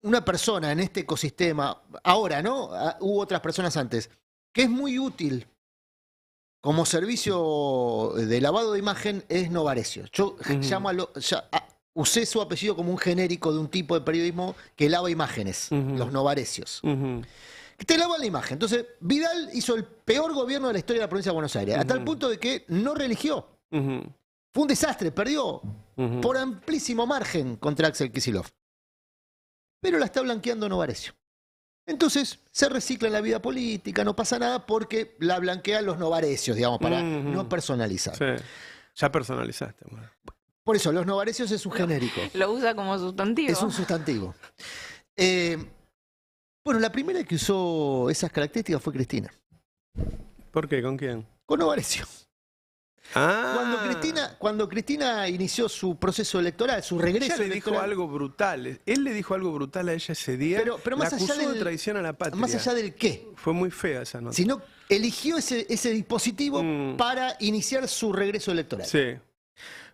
una persona en este ecosistema, ahora, ¿no? Hubo otras personas antes, que es muy útil como servicio de lavado de imagen, es Novarecio. Yo usé su apellido como un genérico de un tipo de periodismo que lava imágenes, los Novarecios. Que te lava la imagen. Entonces, Vidal hizo el peor gobierno de la historia de la provincia de Buenos Aires, a tal punto de que no reeligió. Fue un desastre, perdió por amplísimo margen contra Axel Kicillof. Pero la está blanqueando Novarecio. Entonces, se recicla en la vida política, no pasa nada porque la blanquean los Novarecios, digamos, para no personalizar. Sí. Ya personalizaste. Bueno. Por eso, los Novarecios es un genérico. Lo usa como sustantivo. Es un sustantivo. Bueno, la primera que usó esas características fue Cristina. ¿Por qué? ¿Con quién? Con Novarecio. Ah. Cuando Cristina inició su proceso electoral, su regreso ella le dijo algo brutal. Él le dijo algo brutal a ella ese día. Pero más la allá acusó del, de traición a la patria. Más allá del qué. Fue muy fea esa nota. Sino eligió ese dispositivo para iniciar su regreso electoral. Sí.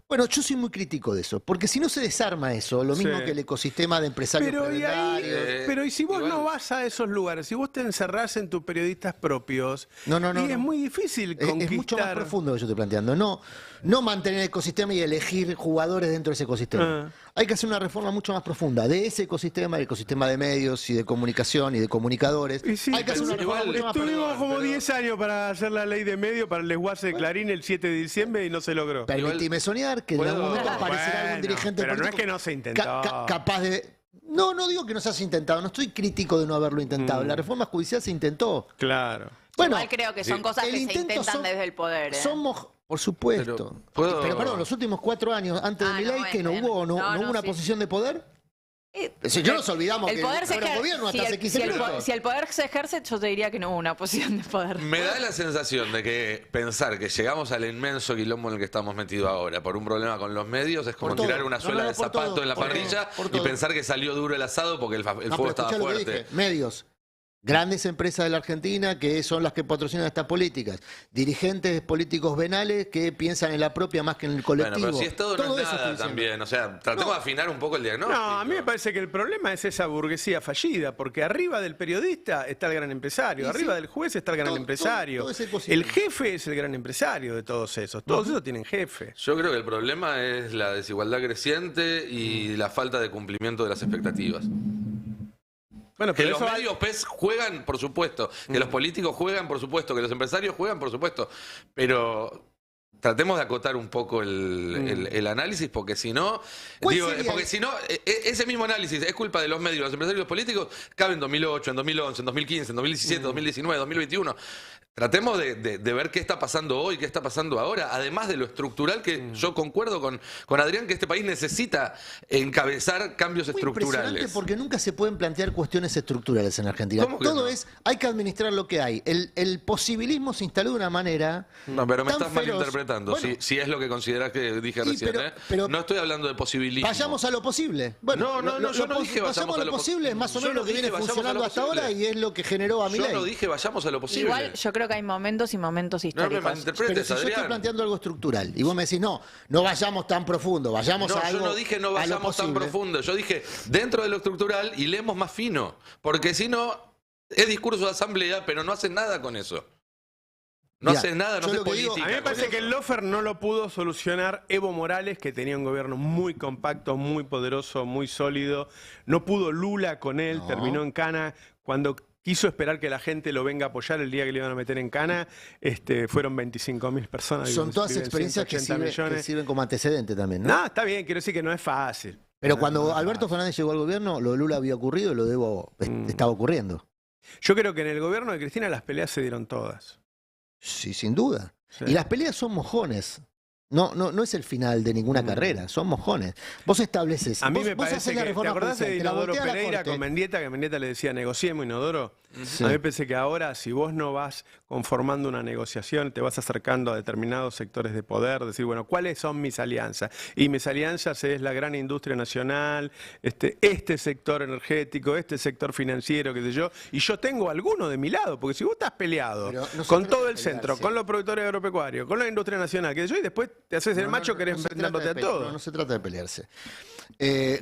Bueno, yo soy muy crítico de eso, porque si no se desarma eso, lo mismo que el ecosistema de empresarios prebendarios. Pero y si vos no vas a esos lugares, si vos te encerrás en tus periodistas propios, es muy difícil conquistar. Es mucho más profundo lo que yo estoy planteando. No mantener el ecosistema y elegir jugadores dentro de ese ecosistema. Hay que hacer una reforma mucho más profunda de ese ecosistema, el ecosistema de medios y de comunicación y de comunicadores. Hay que hacer una reforma mucho más profunda. Tuvimos como 10 años para hacer la ley de medios para el desguace de Clarín el 7 de diciembre y no se logró. Permitime soñar que en algún momento aparecerá algún dirigente pero político. No es que no se intentó. Capaz de... No digo que no se haya intentado, no estoy crítico de no haberlo intentado. La reforma judicial se intentó. Claro. Bueno, igual creo que son cosas que se intentan desde el poder. Somos, por supuesto. Pero perdón, los últimos 4 años antes de Milei, que no hubo una posición de poder. Si no nos olvidamos el que poder se era ejerce. gobierno hasta hace 15 minutos. Si el poder se ejerce, yo te diría que no hubo una posición de poder. Me da la sensación de que pensar que llegamos al inmenso quilombo en el que estamos metidos ahora por un problema con los medios es como tirar una suela de zapato en la parrilla y pensar que salió duro el asado porque el fuego estaba fuerte. Medios. Grandes empresas de la Argentina que son las que patrocinan estas políticas. Dirigentes políticos venales que piensan en la propia más que en el colectivo. Bueno, pero si es todo no es nada también. O sea, tratemos de afinar un poco el diagnóstico. No, a mí me parece que el problema es esa burguesía fallida, porque arriba del periodista está el gran empresario, arriba del juez está el gran empresario. El jefe es el gran empresario de todos esos. Todos esos tienen jefe. Yo creo que el problema es la desigualdad creciente y la falta de cumplimiento de las expectativas. Bueno, que los medios juegan, por supuesto, que los políticos juegan, por supuesto, que los empresarios juegan, por supuesto, pero tratemos de acotar un poco el análisis, porque si no, ese mismo análisis es culpa de los medios, los empresarios y los políticos, cabe en 2008, en 2011, en 2015, en 2017, 2019, 2021. Tratemos de ver qué está pasando hoy, qué está pasando ahora, además de lo estructural que yo concuerdo con Adrián, que este país necesita encabezar cambios estructurales. Impresionante porque nunca se pueden plantear cuestiones estructurales en Argentina. Todo hay que administrar lo que hay. El posibilismo se instaló de una manera. No, pero me estás feroz. Malinterpretando. Bueno, si es lo que considerás que dije recién. Pero no estoy hablando de posibilismo. Vayamos a lo posible. Bueno, no, yo no dije vayamos a lo posible. Es más o menos lo que viene funcionando hasta ahora y es lo que generó a Milei. Yo no dije vayamos a lo posible. Igual yo creo que hay momentos y momentos históricos. No me malinterpretes, pero si Adrián. yo estoy planteando algo estructural y vos me decís, no vayamos tan profundo, vayamos a algo. Yo no dije no vayamos tan profundo, yo dije dentro de lo estructural y leemos más fino, porque si no, es discurso de asamblea, pero no hacen nada con eso. No haces nada, no haces política. A mí me parece que el lawfare no lo pudo solucionar Evo Morales, que tenía un gobierno muy compacto, muy poderoso, muy sólido. No pudo Lula con él, terminó en cana. Cuando quiso esperar que la gente lo venga a apoyar el día que le iban a meter en cana, fueron 25.000 personas. Son todas experiencias que sirven como antecedente también, ¿no? No, está bien, quiero decir que no es fácil. Pero cuando Alberto Fernández llegó al gobierno, lo de Lula había ocurrido y lo de Evo estaba ocurriendo. Yo creo que en el gobierno de Cristina las peleas se dieron todas. Sí, sin duda. Sí. Y las peleas son mojones. No es el final de ninguna carrera, son mojones. Vos estableces. A mí me parece que. ¿Te acordás de Inodoro Pereira con Mendieta? Que Mendieta le decía negociemos, Inodoro. Sí. A mí me parece que ahora, si vos no vas conformando una negociación, te vas acercando a determinados sectores de poder, decir, bueno, ¿cuáles son mis alianzas? Y mis alianzas es la gran industria nacional, este sector energético, este sector financiero, qué sé yo. Y yo tengo alguno de mi lado, porque si vos estás peleado con todo el centro, con los productores agropecuarios, con la industria nacional, qué sé yo, y después te haces el macho, querés enfrentándote a todo. No se trata de pelearse.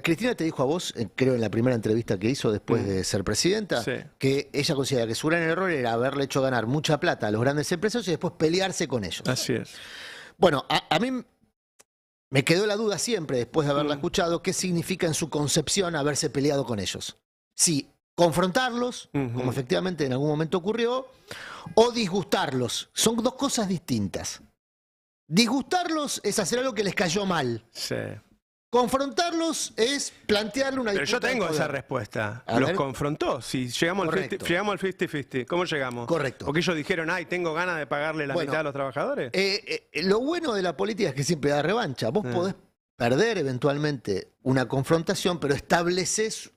Cristina te dijo a vos, creo en la primera entrevista que hizo después de ser presidenta, que ella considera que su gran error era haberle hecho ganar mucha plata a los grandes empresarios y después pelearse con ellos. Así es. Bueno, a mí me quedó la duda siempre, después de haberla escuchado, qué significa en su concepción haberse peleado con ellos. Si confrontarlos, como efectivamente en algún momento ocurrió, o disgustarlos. Son dos cosas distintas. Disgustarlos es hacer algo que les cayó mal. Sí. Confrontarlos es plantearle una disputa. Pero yo tengo esa respuesta. Los confrontó. Si llegamos al 50-50, ¿cómo llegamos? Correcto. Porque ellos dijeron, ay, tengo ganas de pagarle la mitad a los trabajadores. Lo bueno de la política es que siempre da revancha. Vos podés perder eventualmente una confrontación, pero estableces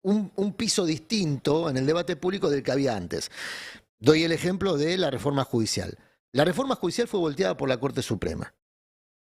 un piso distinto en el debate público del que había antes. Doy el ejemplo de la reforma judicial. La reforma judicial fue volteada por la Corte Suprema.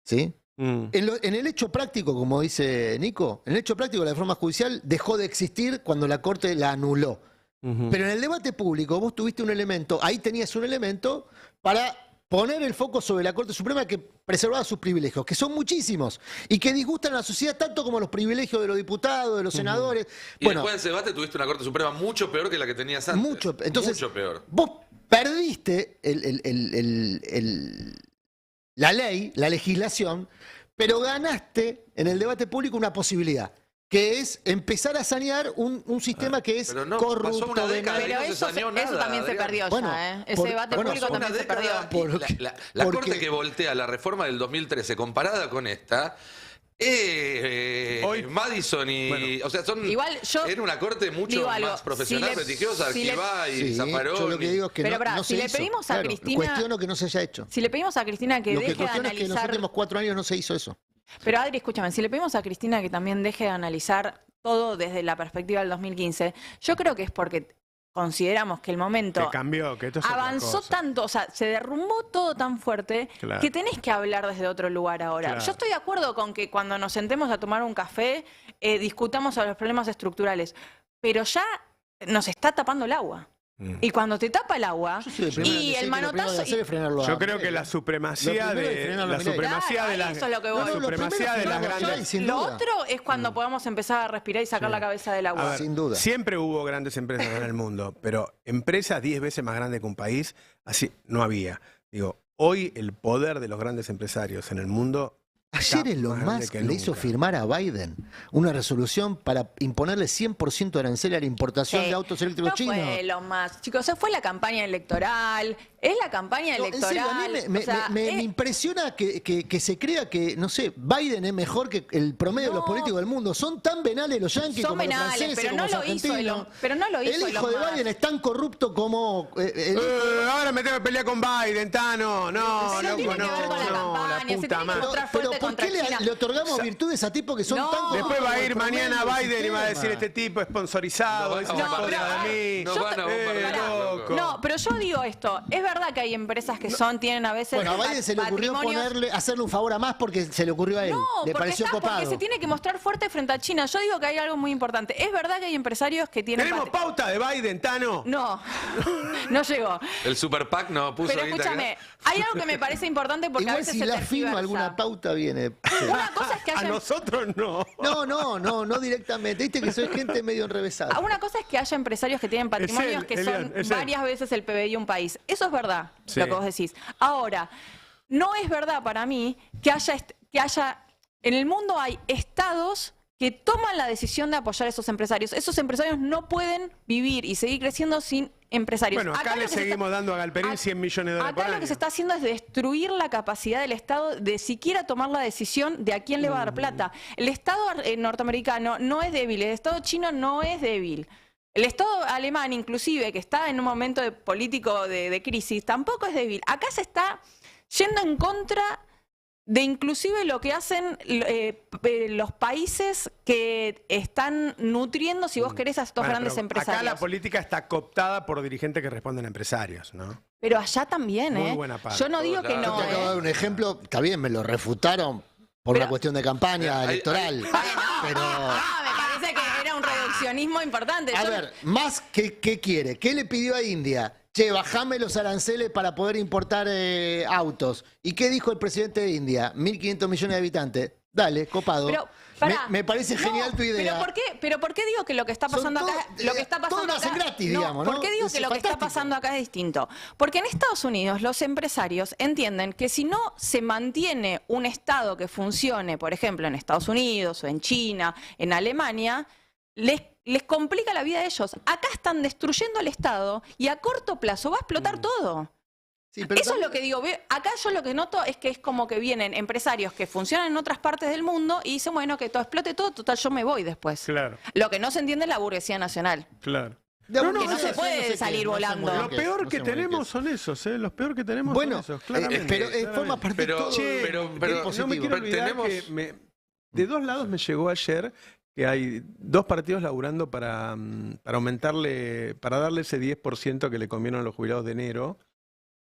¿Sí? En el hecho práctico, como dice Nico, en el hecho práctico la reforma judicial dejó de existir cuando la Corte la anuló. Pero en el debate público vos tuviste un elemento, ahí tenías un elemento para poner el foco sobre la Corte Suprema que preservaba sus privilegios, que son muchísimos, y que disgustan a la sociedad tanto como los privilegios de los diputados, de los senadores. Y después de ese debate tuviste una Corte Suprema mucho peor que la que tenías antes. Entonces, mucho peor. Vos perdiste la ley, la legislación, pero ganaste en el debate público una posibilidad, que es empezar a sanear un sistema que es corrupto. Pasó una década pero y no se saneó nada, eso también se perdió ya, Ese debate público también se perdió. La Corte que voltea la reforma del 2013 comparada con esta... Madison y... o sea, era una corte mucho más profesional, prestigiosa, Arquivá y Zaffaroni. Yo lo que digo es que pero no se si le hizo. pedimos a Cristina... Cuestiono que no se haya hecho. Si le pedimos a Cristina que deje de analizar... Lo que cuestiono es que en los últimos 4 años no se hizo eso. Pero Adri, escúchame, si le pedimos a Cristina que también deje de analizar todo desde la perspectiva del 2015, yo creo que es porque consideramos que el momento Que cambió, que esto es otra avanzó cosa. tanto, o sea, se derrumbó todo tan fuerte Claro. que tenés que hablar desde otro lugar ahora. Claro. Yo estoy de acuerdo con que cuando nos sentemos a tomar un café, discutamos sobre los problemas estructurales, pero ya nos está tapando el agua. Y cuando te tapa el agua Yo soy el primero en y decir el que lo primero manotazo... de hacer es frenarlo a Yo creo que Milei. la supremacía Lo primero es de frenarlo a la Milei. supremacía Claro, de a las eso es lo que voy. la No, lo supremacía primero de las frenarlo grandes ya y sin Lo duda. otro es cuando podemos empezar a respirar y sacar la cabeza del agua. A ver, Sin duda. siempre hubo grandes empresas en el mundo, pero empresas 10 veces más grandes que un país, así no había. Digo, hoy el poder de los grandes empresarios en el mundo Ayer Elon más grande Musk que le hizo nunca. firmar a Biden una resolución para imponerle 100% de arancel a la importación Sí. de autos eléctricos No chinos. fue lo más. Chicos, fue la campaña electoral. Es la campaña No, en serio, a electoral. mí me o sea, me impresiona que se crea que, no sé, Biden es mejor que el promedio de los No. políticos del mundo. Son tan venales los yanquis Son como los venales, franceses, pero como no los lo hizo argentinos. Elon- pero no lo hizo El hijo Elon de Musk. Biden es tan corrupto como... Ahora me tengo que pelear con Biden, Tano. No, Pero loco, tiene que ver no, con la no, la campaña, se puta tiene que madre. mostrar pero fuerte ¿por contra qué China. le otorgamos virtudes a tipos que son No. tan corruptos Después va a como ir el promedio mañana del Biden y va a decir sistema? este tipo sponsorizado, No, dice no, una pero, cosa de mí. no van a bombardear, loco. No, pero yo digo esto, es verdad que hay empresas que tienen a veces Bueno, a Biden se le ocurrió patrimonios- hacerle un favor a más porque se le ocurrió a él. No, le porque, pareció porque copado. se tiene que mostrar fuerte frente a China. Yo digo que hay algo muy importante. Es verdad que hay empresarios que tienen... ¿Tenemos pauta de Biden, Tano? No, no llegó. El Super PAC no puso Pero guita escúchame, acá. hay algo que me parece importante porque a Igual veces si se la tergiversa. firma alguna pauta viene. Una cosa es que A haya... nosotros no. No directamente. Viste que soy gente medio enrevesada. Una cosa es que haya empresarios que tienen patrimonios él, que Elian, son es él. varias veces el PBI de un país. Eso es verdad, Sí. lo que vos decís. Ahora, no es verdad para mí que haya en el mundo hay estados que toman la decisión de apoyar a esos empresarios. Esos empresarios no pueden vivir y seguir creciendo sin empresarios. Bueno, acá lo le que se seguimos dando a Galperín Ac- 100 millones de dólares por Acá lo año. que se está haciendo es destruir la capacidad del Estado de siquiera tomar la decisión de a quién le va a dar plata. El Estado norteamericano no es débil, el Estado chino no es débil. El Estado alemán, inclusive, que está en un momento político de crisis, tampoco es débil. Acá se está yendo en contra de inclusive lo que hacen los países que están nutriendo, si vos querés, a estos Bueno, grandes pero empresarios. Acá la política está cooptada por dirigentes que responden a empresarios, ¿no? Pero allá también, Muy ¿eh? buena parte. Yo no digo que Yo no, te acabo de dar un ejemplo. Está bien, me lo refutaron por Pero- una cuestión de campaña Hay- electoral. Pero. me parece que era un reduccionismo importante. A Yo- ver, más ¿qué quiere? ¿Qué le pidió a India? Che, bajame los aranceles para poder importar autos. ¿Y qué dijo el presidente de India? 1.500 millones de habitantes. Dale, copado. Pero, pará. Me parece No, genial tu idea. Pero ¿por qué digo que lo que está Son pasando acá, todo- lo que está todo pasando lo hacen acá, gratis, digamos, ¿no? ¿por qué digo Es que lo que está fantástico. pasando acá es distinto? Porque en Estados Unidos los empresarios entienden que si no se mantiene un Estado que funcione, por ejemplo, en Estados Unidos o en China, en Alemania, les complica la vida a ellos. Acá están destruyendo el Estado y a corto plazo va a explotar todo. Sí, pero Eso es también- lo que digo. Acá yo lo que noto es que es como que vienen empresarios que funcionan en otras partes del mundo y dicen, bueno, que todo explote todo, total, yo me voy después. Claro, Lo que no se entiende es la burguesía nacional. claro. De No, alguna no, que no se manera, puede sé qué, salir no sé volando. muy bien Lo qué es, peor no que sé muy bien tenemos qué son esos, ¿eh? Los peor que tenemos Bueno, son esos, claramente. pero forma parte de Pero- todo. pero- del pero- No me positivo. quiero Pero olvidar tenemos- que de dos lados me llegó ayer que hay dos partidos laburando para aumentarle, para darle ese 10% que le conviene a los jubilados de enero.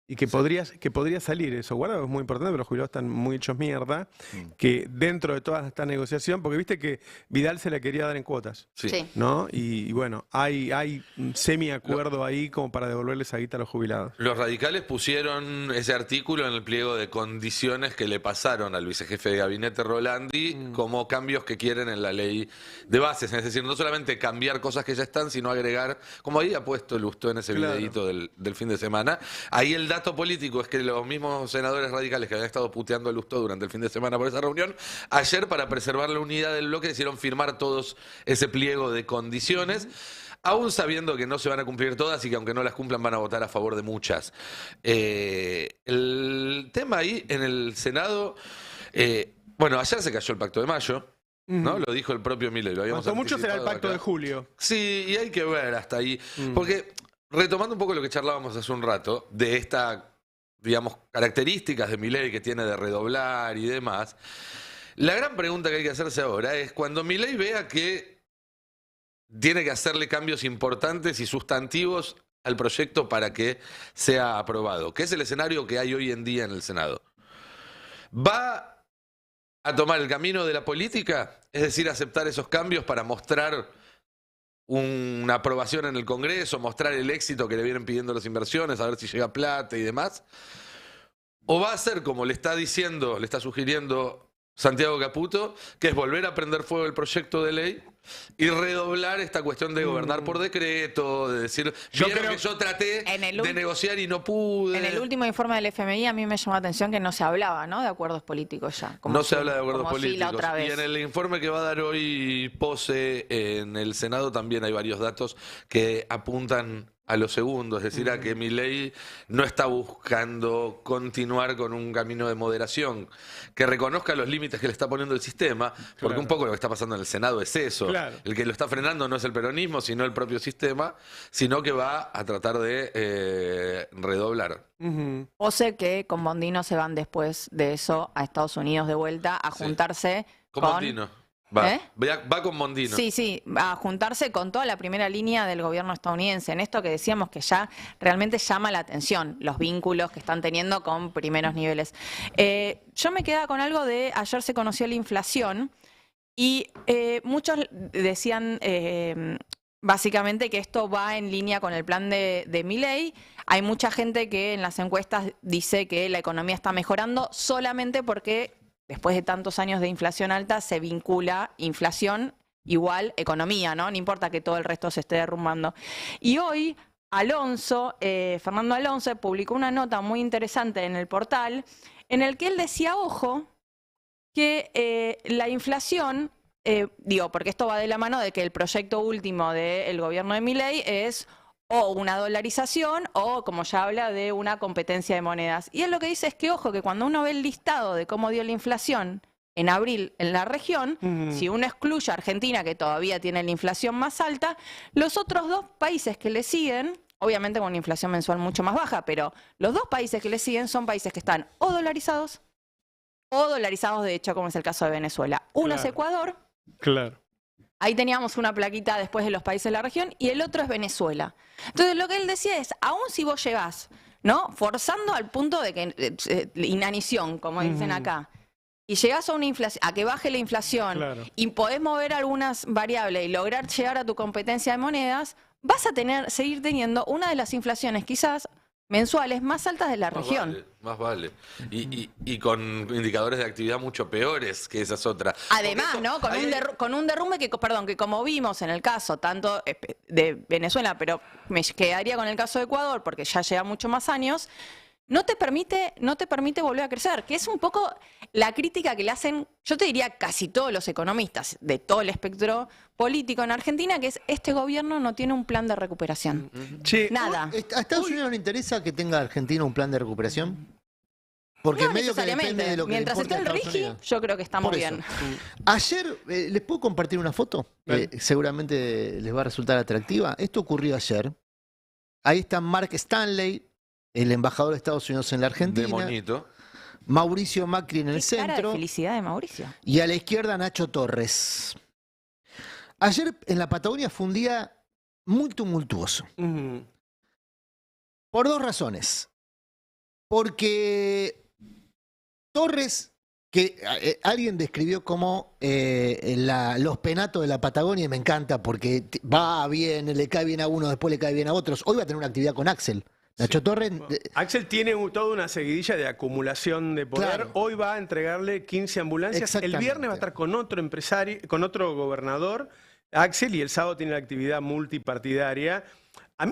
Y que podría salir eso. Guarda, es muy importante, pero los jubilados están muy hechos mierda. Que dentro de toda esta negociación, porque viste que Vidal se la quería dar en cuotas, Sí. ¿no? Y bueno, hay un semi-acuerdo ahí como para devolverle esa guita a los jubilados. Los radicales pusieron ese artículo en el pliego de condiciones que le pasaron al vicejefe de gabinete Rolandi como cambios que quieren en la ley de bases. Es decir, no solamente cambiar cosas que ya están, sino agregar, como ahí ha puesto Lustó en ese Claro. videíto del fin de semana. Ahí el dato político es que los mismos senadores radicales que habían estado puteando a Lustó durante el fin de semana por esa reunión, ayer para preservar la unidad del bloque hicieron firmar todos ese pliego de condiciones. Aún sabiendo que no se van a cumplir todas y que aunque no las cumplan van a votar a favor de muchas. El tema ahí en el Senado, bueno, ayer se cayó el Pacto de Mayo, ¿no? Lo dijo el propio Milei, lo habíamos Cuanto mucho será el anticipado pacto acá. de julio. Sí, y hay que ver hasta ahí. Porque, retomando un poco lo que charlábamos hace un rato, de esta, digamos, características de Milei que tiene de redoblar y demás, la gran pregunta que hay que hacerse ahora es cuando Milei vea que tiene que hacerle cambios importantes y sustantivos al proyecto para que sea aprobado, que es el escenario que hay hoy en día en el Senado. ¿Va a tomar el camino de la política? Es decir, aceptar esos cambios para mostrar una aprobación en el Congreso, mostrar el éxito que le vienen pidiendo las inversiones, a ver si llega plata y demás. ¿O va a hacer como le está diciendo, le está sugiriendo Santiago Caputo, que es volver a prender fuego el proyecto de ley y redoblar esta cuestión de gobernar por decreto, de decir, vieron que yo traté de negociar y no pude? En el último informe del FMI a mí me llamó la atención que no se hablaba, ¿no?, de acuerdos políticos ya. No se habla de acuerdos políticos. La otra vez. Y en el informe que va a dar hoy Pose en el Senado también hay varios datos que apuntan a lo segundo, es decir, a que Milei no está buscando continuar con un camino de moderación, que reconozca los límites que le está poniendo el sistema, porque un poco lo que está pasando en el Senado es eso. El que lo está frenando no es el peronismo, sino el propio sistema, sino que va a tratar de redoblar. O sé que con Mondino se van después de eso a Estados Unidos de vuelta a juntarse con Mondino. Va con Mondino. Sí, a juntarse con toda la primera línea del gobierno estadounidense, en esto que decíamos que ya realmente llama la atención, los vínculos que están teniendo con primeros niveles. Yo me quedaba con algo de, ayer se conoció la inflación y muchos decían básicamente que esto va en línea con el plan de Milei. Hay mucha gente que en las encuestas dice que la economía está mejorando solamente porque después de tantos años de inflación alta, se vincula inflación igual economía, ¿no? No importa que todo el resto se esté derrumbando. Y hoy Fernando Alonso publicó una nota muy interesante en el portal en el que él decía, ojo, que la inflación, porque esto va de la mano de que el proyecto último del gobierno de Milei es o una dolarización o, como ya habla, de una competencia de monedas. Y él lo que dice es que, ojo, que cuando uno ve el listado de cómo dio la inflación en abril en la región, si uno excluye a Argentina, que todavía tiene la inflación más alta, los otros dos países que le siguen, obviamente con una inflación mensual mucho más baja, pero los dos países que le siguen son países que están o dolarizados de hecho, como es el caso de Venezuela. Uno es Ecuador. Ahí teníamos una plaquita después de los países de la región y el otro es Venezuela. Entonces lo que él decía es, aún si vos llegás, ¿no?, forzando al punto de que inanición, como dicen acá, y llegás a una inflación, a que baje la inflación y podés mover algunas variables y lograr llegar a tu competencia de monedas, vas a seguir teniendo una de las inflaciones quizás mensuales más altas de la región. Más vale. Y con indicadores de actividad mucho peores, que esa es otra. Además, ¿no? Con un derrumbe que como vimos en el caso tanto de Venezuela, pero me quedaría con el caso de Ecuador, porque ya lleva mucho más años, no te permite volver a crecer, que es un poco la crítica que le hacen, yo te diría, casi todos los economistas de todo el espectro político en Argentina, que es este gobierno no tiene un plan de recuperación. Nada. ¿A Estados Unidos no le interesa que tenga Argentina un plan de recuperación? Porque no medio que depende de lo que mientras esté el RIGI, yo creo que estamos bien. Ayer, ¿les puedo compartir una foto? Seguramente les va a resultar atractiva. Esto ocurrió ayer. Ahí está Mark Stanley, el embajador de Estados Unidos en la Argentina. De moñito. Mauricio Macri en el centro. Cara de felicidad de Mauricio. Y a la izquierda Nacho Torres. Ayer en la Patagonia fue un día muy tumultuoso. Por dos razones. Porque Torres, que alguien describió como los penatos de la Patagonia, y me encanta porque va bien, le cae bien a uno, después le cae bien a otros. Hoy va a tener una actividad con Axel. Nacho Torres. Axel tiene toda una seguidilla de acumulación de poder. Claro. Hoy va a entregarle 15 ambulancias. El viernes va a estar con otro empresario, con otro gobernador, Axel, y el sábado tiene la actividad multipartidaria.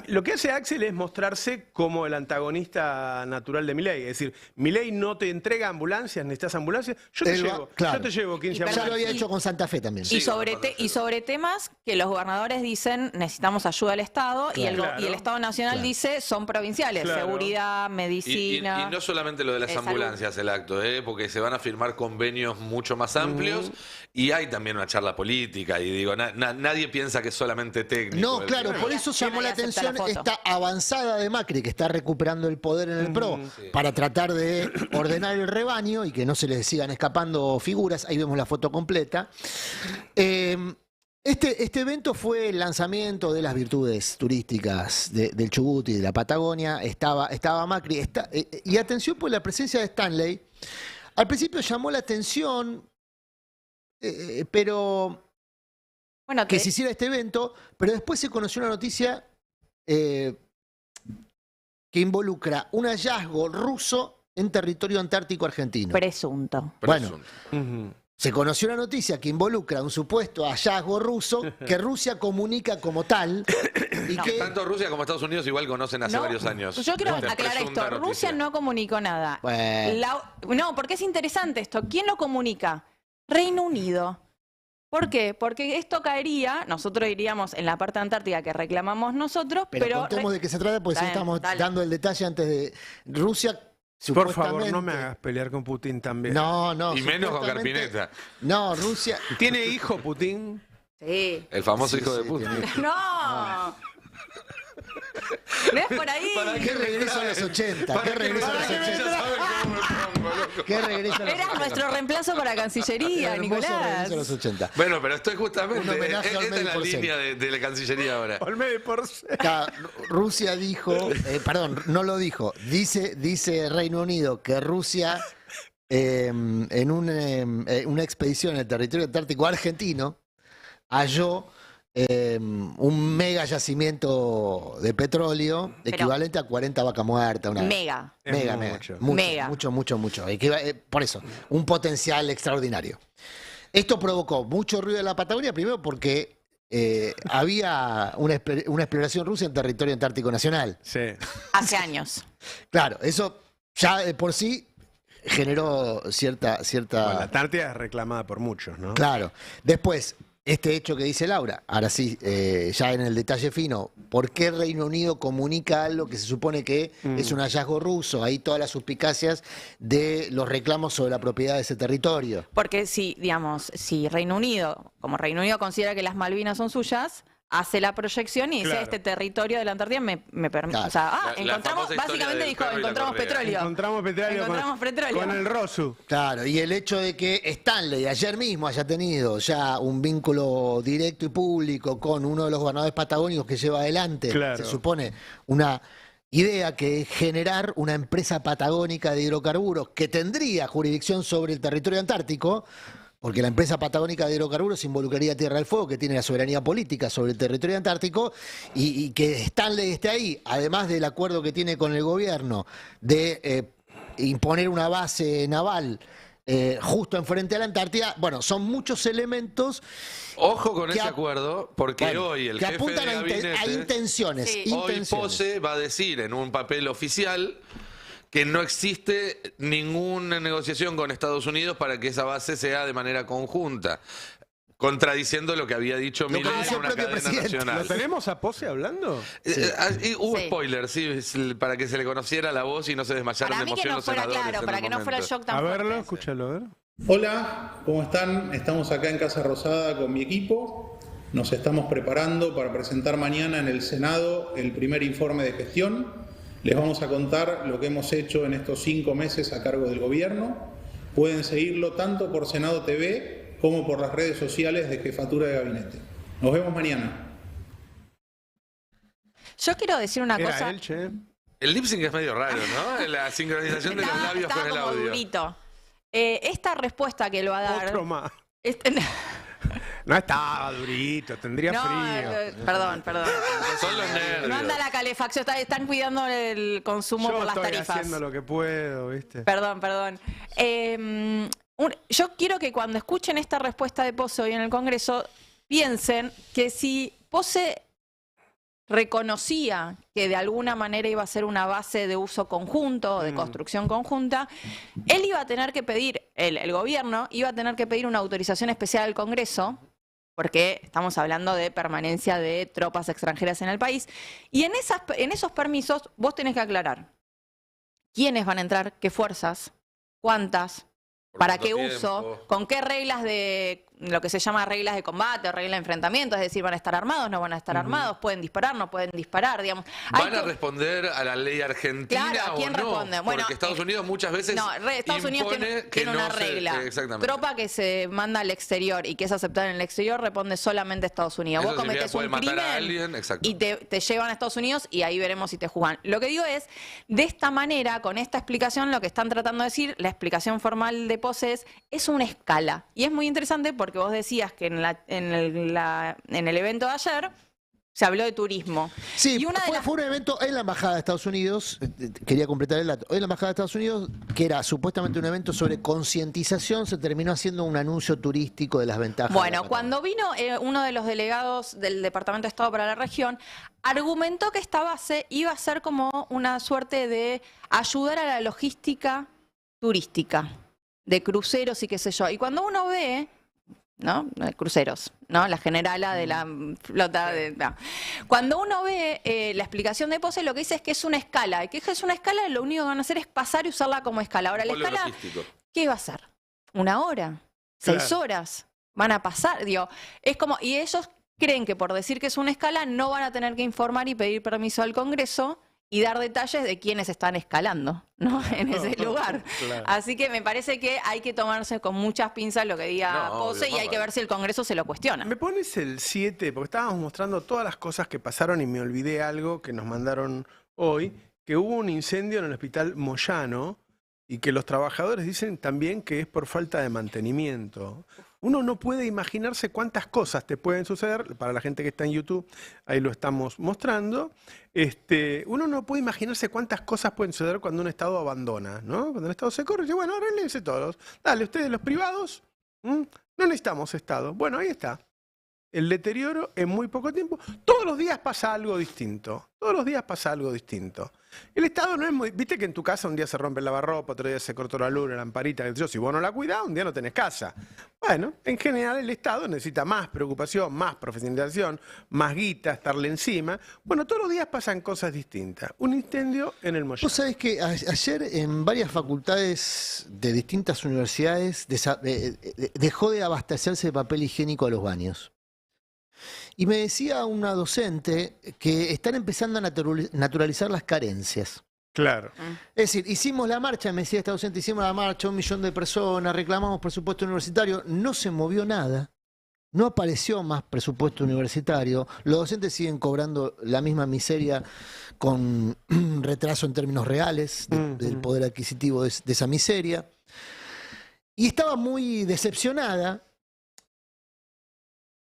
Lo que hace Axel es mostrarse como el antagonista natural de Milei. Es decir, Milei no te entrega ambulancias, necesitas ambulancias. Yo te llevo 15 ambulancias. Ya lo había hecho con Santa Fe también. Y sobre temas que los gobernadores dicen necesitamos ayuda del Estado y el Estado Nacional dice son provinciales. Seguridad, medicina. Y no solamente lo de las ambulancias el acto, porque se van a firmar convenios mucho más amplios y hay también una charla política. Y digo, nadie piensa que es solamente técnico. No, claro, por eso llamó la atención esta avanzada de Macri, que está recuperando el poder en el PRO para tratar de ordenar el rebaño y que no se les sigan escapando figuras. Ahí vemos la foto completa. Este evento fue el lanzamiento de las virtudes turísticas del Chubut y de la Patagonia. Estaba Macri. Y atención, pues la presencia de Stanley al principio llamó la atención, pero Bueno, que se hiciera este evento, pero después se conoció una noticia que involucra un hallazgo ruso en territorio antártico argentino. Presunto. Bueno, se conoció una noticia que involucra un supuesto hallazgo ruso que Rusia comunica como tal. Y que tanto Rusia como Estados Unidos igual conocen hace varios años. Yo quiero aclarar esto. Rusia no comunicó nada. No, porque es interesante esto. ¿Quién lo comunica? Reino Unido. ¿Por qué? Porque esto caería, nosotros iríamos en la parte antártica que reclamamos nosotros, pero contemos de qué se trata, porque si estamos dando el detalle antes de Rusia. Por favor, no me hagas pelear con Putin también. No. Y menos con Carpineta. No, Rusia. ¿Tiene hijo Putin? Sí. El famoso hijo de Putin. No. ¿Ves por ahí? ¿Qué regreso a los 80? ¿Qué regreso a los 80? ¿Qué regreso a los 80? Era nuestro reemplazo para Cancillería, Nicolás. A los 80. Bueno, pero estoy justamente. Esta es la línea de la Cancillería ahora. Olmedo Porcel. Rusia dijo, perdón, no lo dijo. Dice Reino Unido que Rusia, en una expedición en el territorio antártico argentino, halló un mega yacimiento de petróleo equivalente a 40 vacas muertas. Mega. Mucho. Por eso, un potencial extraordinario. Esto provocó mucho ruido en la Patagonia, primero porque había una exploración rusa en territorio antártico nacional. Sí. Hace años. Claro, eso ya de por sí generó cierta... Bueno, la Antártida es reclamada por muchos, ¿no? Claro. Después, este hecho que dice Laura, ahora sí, ya en el detalle fino, ¿por qué Reino Unido comunica algo que se supone que es un hallazgo ruso? Ahí todas las suspicacias de los reclamos sobre la propiedad de ese territorio. Porque si Reino Unido, como Reino Unido considera que las Malvinas son suyas, hace la proyección y dice, este territorio de la Antártida me permite. Claro. O sea, encontramos, básicamente dijo, encontramos petróleo. Encontramos petróleo con el Rosu. Claro, y el hecho de que Stanley ayer mismo haya tenido ya un vínculo directo y público con uno de los gobernadores patagónicos que lleva adelante, se supone, una idea que es generar una empresa patagónica de hidrocarburos que tendría jurisdicción sobre el territorio antártico. Porque la empresa patagónica de hidrocarburos involucraría Tierra del Fuego, que tiene la soberanía política sobre el territorio antártico, y que Stanley esté ahí, además del acuerdo que tiene con el gobierno de imponer una base naval justo enfrente a la Antártida. Bueno, son muchos elementos. Ojo con ese acuerdo, porque hoy el jefe de gabinete, a intenciones. Sí. Hoy Pose va a decir en un papel oficial que no existe ninguna negociación con Estados Unidos para que esa base sea de manera conjunta, contradiciendo lo que había dicho Milei en una cadena nacional. ¿Lo tenemos a Pose hablando? Hubo spoilers, sí, para que se le conociera la voz y no se desmayaran de emoción los senadores. Claro, para que no fuera el shock tan fuerte. A verlo, escúchalo, a ver. Hola, ¿cómo están? Estamos acá en Casa Rosada con mi equipo. Nos estamos preparando para presentar mañana en el Senado el primer informe de gestión. Les vamos a contar lo que hemos hecho en estos 5 meses a cargo del gobierno. Pueden seguirlo tanto por Senado TV como por las redes sociales de Jefatura de Gabinete. Nos vemos mañana. Yo quiero decir una cosa. El lip sync es medio raro, ¿no? La sincronización de los labios con el audio. Durito. Esta respuesta que lo va a dar... Otro más. No estaba durito, tendría frío. Perdón. Son los nervios. No anda la calefacción, están cuidando el consumo por las tarifas. Estoy haciendo lo que puedo, ¿viste? Perdón. Yo quiero que cuando escuchen esta respuesta de Pose hoy en el Congreso, piensen que si Pose reconocía que de alguna manera iba a ser una base de uso conjunto, de construcción conjunta, él iba a tener que pedir, el gobierno iba a tener que pedir una autorización especial al Congreso, porque estamos hablando de permanencia de tropas extranjeras en el país, y en esos permisos vos tenés que aclarar quiénes van a entrar, qué fuerzas, cuántas, para qué uso, con qué reglas de lo que se llama reglas de combate o reglas de enfrentamiento, es decir, van a estar armados, no van a estar armados, pueden disparar, no pueden disparar, digamos. ¿Van a responder a la ley argentina claro, ¿quién o no? responde? Bueno, porque Estados Unidos muchas veces Estados Unidos tiene una regla. Exactamente. Tropa que se manda al exterior y que es aceptada en el exterior responde solamente a Estados Unidos. Eso Vos cometés un crimen a alguien, y te llevan a Estados Unidos y ahí veremos si te juzgan. Lo que digo es, de esta manera, con esta explicación, lo que están tratando de decir, la explicación formal de Pose es una escala. Y es muy interesante porque vos decías que en el evento de ayer se habló de turismo. Sí, y fue un evento en la Embajada de Estados Unidos, quería completar el dato, en la Embajada de Estados Unidos, que era supuestamente un evento sobre concientización, se terminó haciendo un anuncio turístico de las ventajas. Bueno, cuando vino uno de los delegados del Departamento de Estado para la región, argumentó que esta base iba a ser como una suerte de ayudar a la logística turística, de cruceros y qué sé yo. Y cuando uno ve, ¿no? Cruceros, ¿no? La generala de la flota de... No. Cuando uno ve la explicación de Pose, lo que dice es que es una escala. Y que es una escala, lo único que van a hacer es pasar y usarla como escala. Ahora, la escala, ¿qué va a ser? ¿1 hora? 6 horas. Van a pasar, digo, es como... Y ellos creen que por decir que es una escala no van a tener que informar y pedir permiso al Congreso y dar detalles de quiénes están escalando, ¿no? En ese lugar. Claro. Así que me parece que hay que tomarse con muchas pinzas lo que diga Pose y hay que ver si el Congreso se lo cuestiona. Me pones el 7, porque estábamos mostrando todas las cosas que pasaron y me olvidé algo que nos mandaron hoy, que hubo un incendio en el hospital Moyano y que los trabajadores dicen también que es por falta de mantenimiento. Uno no puede imaginarse cuántas cosas te pueden suceder, para la gente que está en YouTube, ahí lo estamos mostrando, uno no puede imaginarse cuántas cosas pueden suceder cuando un Estado abandona, ¿no? Cuando un Estado se corre y dice, bueno, arréglense todos, dale, ustedes los privados, no necesitamos Estado. Bueno, ahí está. El deterioro en muy poco tiempo. Todos los días pasa algo distinto. Todos los días pasa algo distinto. El Estado no es muy... Viste que en tu casa un día se rompe el lavarropa, otro día se cortó la luz, la lamparita, que yo, si vos no la cuidás, un día no tenés casa. Bueno, en general el Estado necesita más preocupación, más profesionalización, más guita, estarle encima. Bueno, todos los días pasan cosas distintas. Un incendio en el Moyano. Vos sabés que ayer en varias facultades de distintas universidades dejó de abastecerse de papel higiénico a los baños. Y me decía una docente que están empezando a naturalizar las carencias. Claro. Es decir, hicimos la marcha, me decía esta docente, hicimos la marcha, 1 millón de personas, reclamamos presupuesto universitario, no se movió nada, no apareció más presupuesto universitario, los docentes siguen cobrando la misma miseria con retraso en términos reales del poder adquisitivo de esa miseria. Y estaba muy decepcionada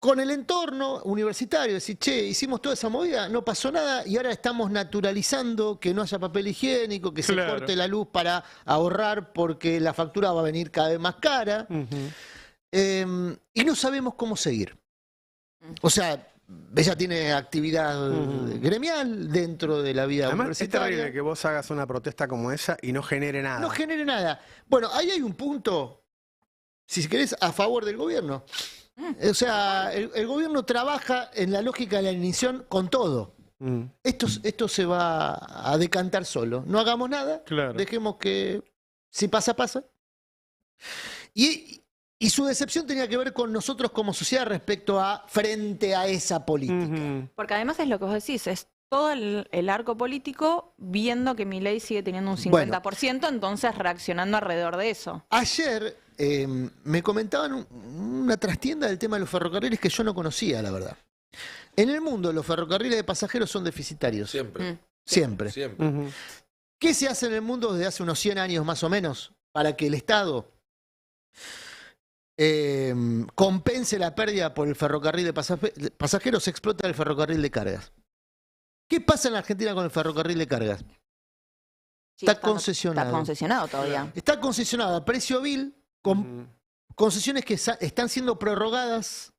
con el entorno universitario, decir, che, hicimos toda esa movida, no pasó nada y ahora estamos naturalizando que no haya papel higiénico, que se corte la luz para ahorrar porque la factura va a venir cada vez más cara. Y no sabemos cómo seguir. O sea, ella tiene actividad gremial dentro de la vida universitaria. Es terrible que vos hagas una protesta como esa y no genere nada. No genere nada. Bueno, ahí hay un punto, si querés, a favor del gobierno. O sea, el gobierno trabaja en la lógica de la inhibición con todo. Esto se va a decantar solo. No hagamos nada, dejemos que si pasa, pasa. Y su decepción tenía que ver con nosotros como sociedad frente a esa política. Porque además es lo que vos decís, es todo el arco político viendo que Milei sigue teniendo un 50%, entonces reaccionando alrededor de eso. Ayer me comentaban una trastienda del tema de los ferrocarriles que yo no conocía, la verdad. En el mundo los ferrocarriles de pasajeros son deficitarios. Siempre. Siempre. ¿Qué se hace en el mundo desde hace unos 100 años más o menos para que el Estado compense la pérdida por el ferrocarril de pasajeros? Se explota el ferrocarril de cargas. ¿Qué pasa en la Argentina con el ferrocarril de cargas? Sí, está concesionado. Está concesionado todavía. Está concesionado a precio vil, con concesiones que están siendo prorrogadas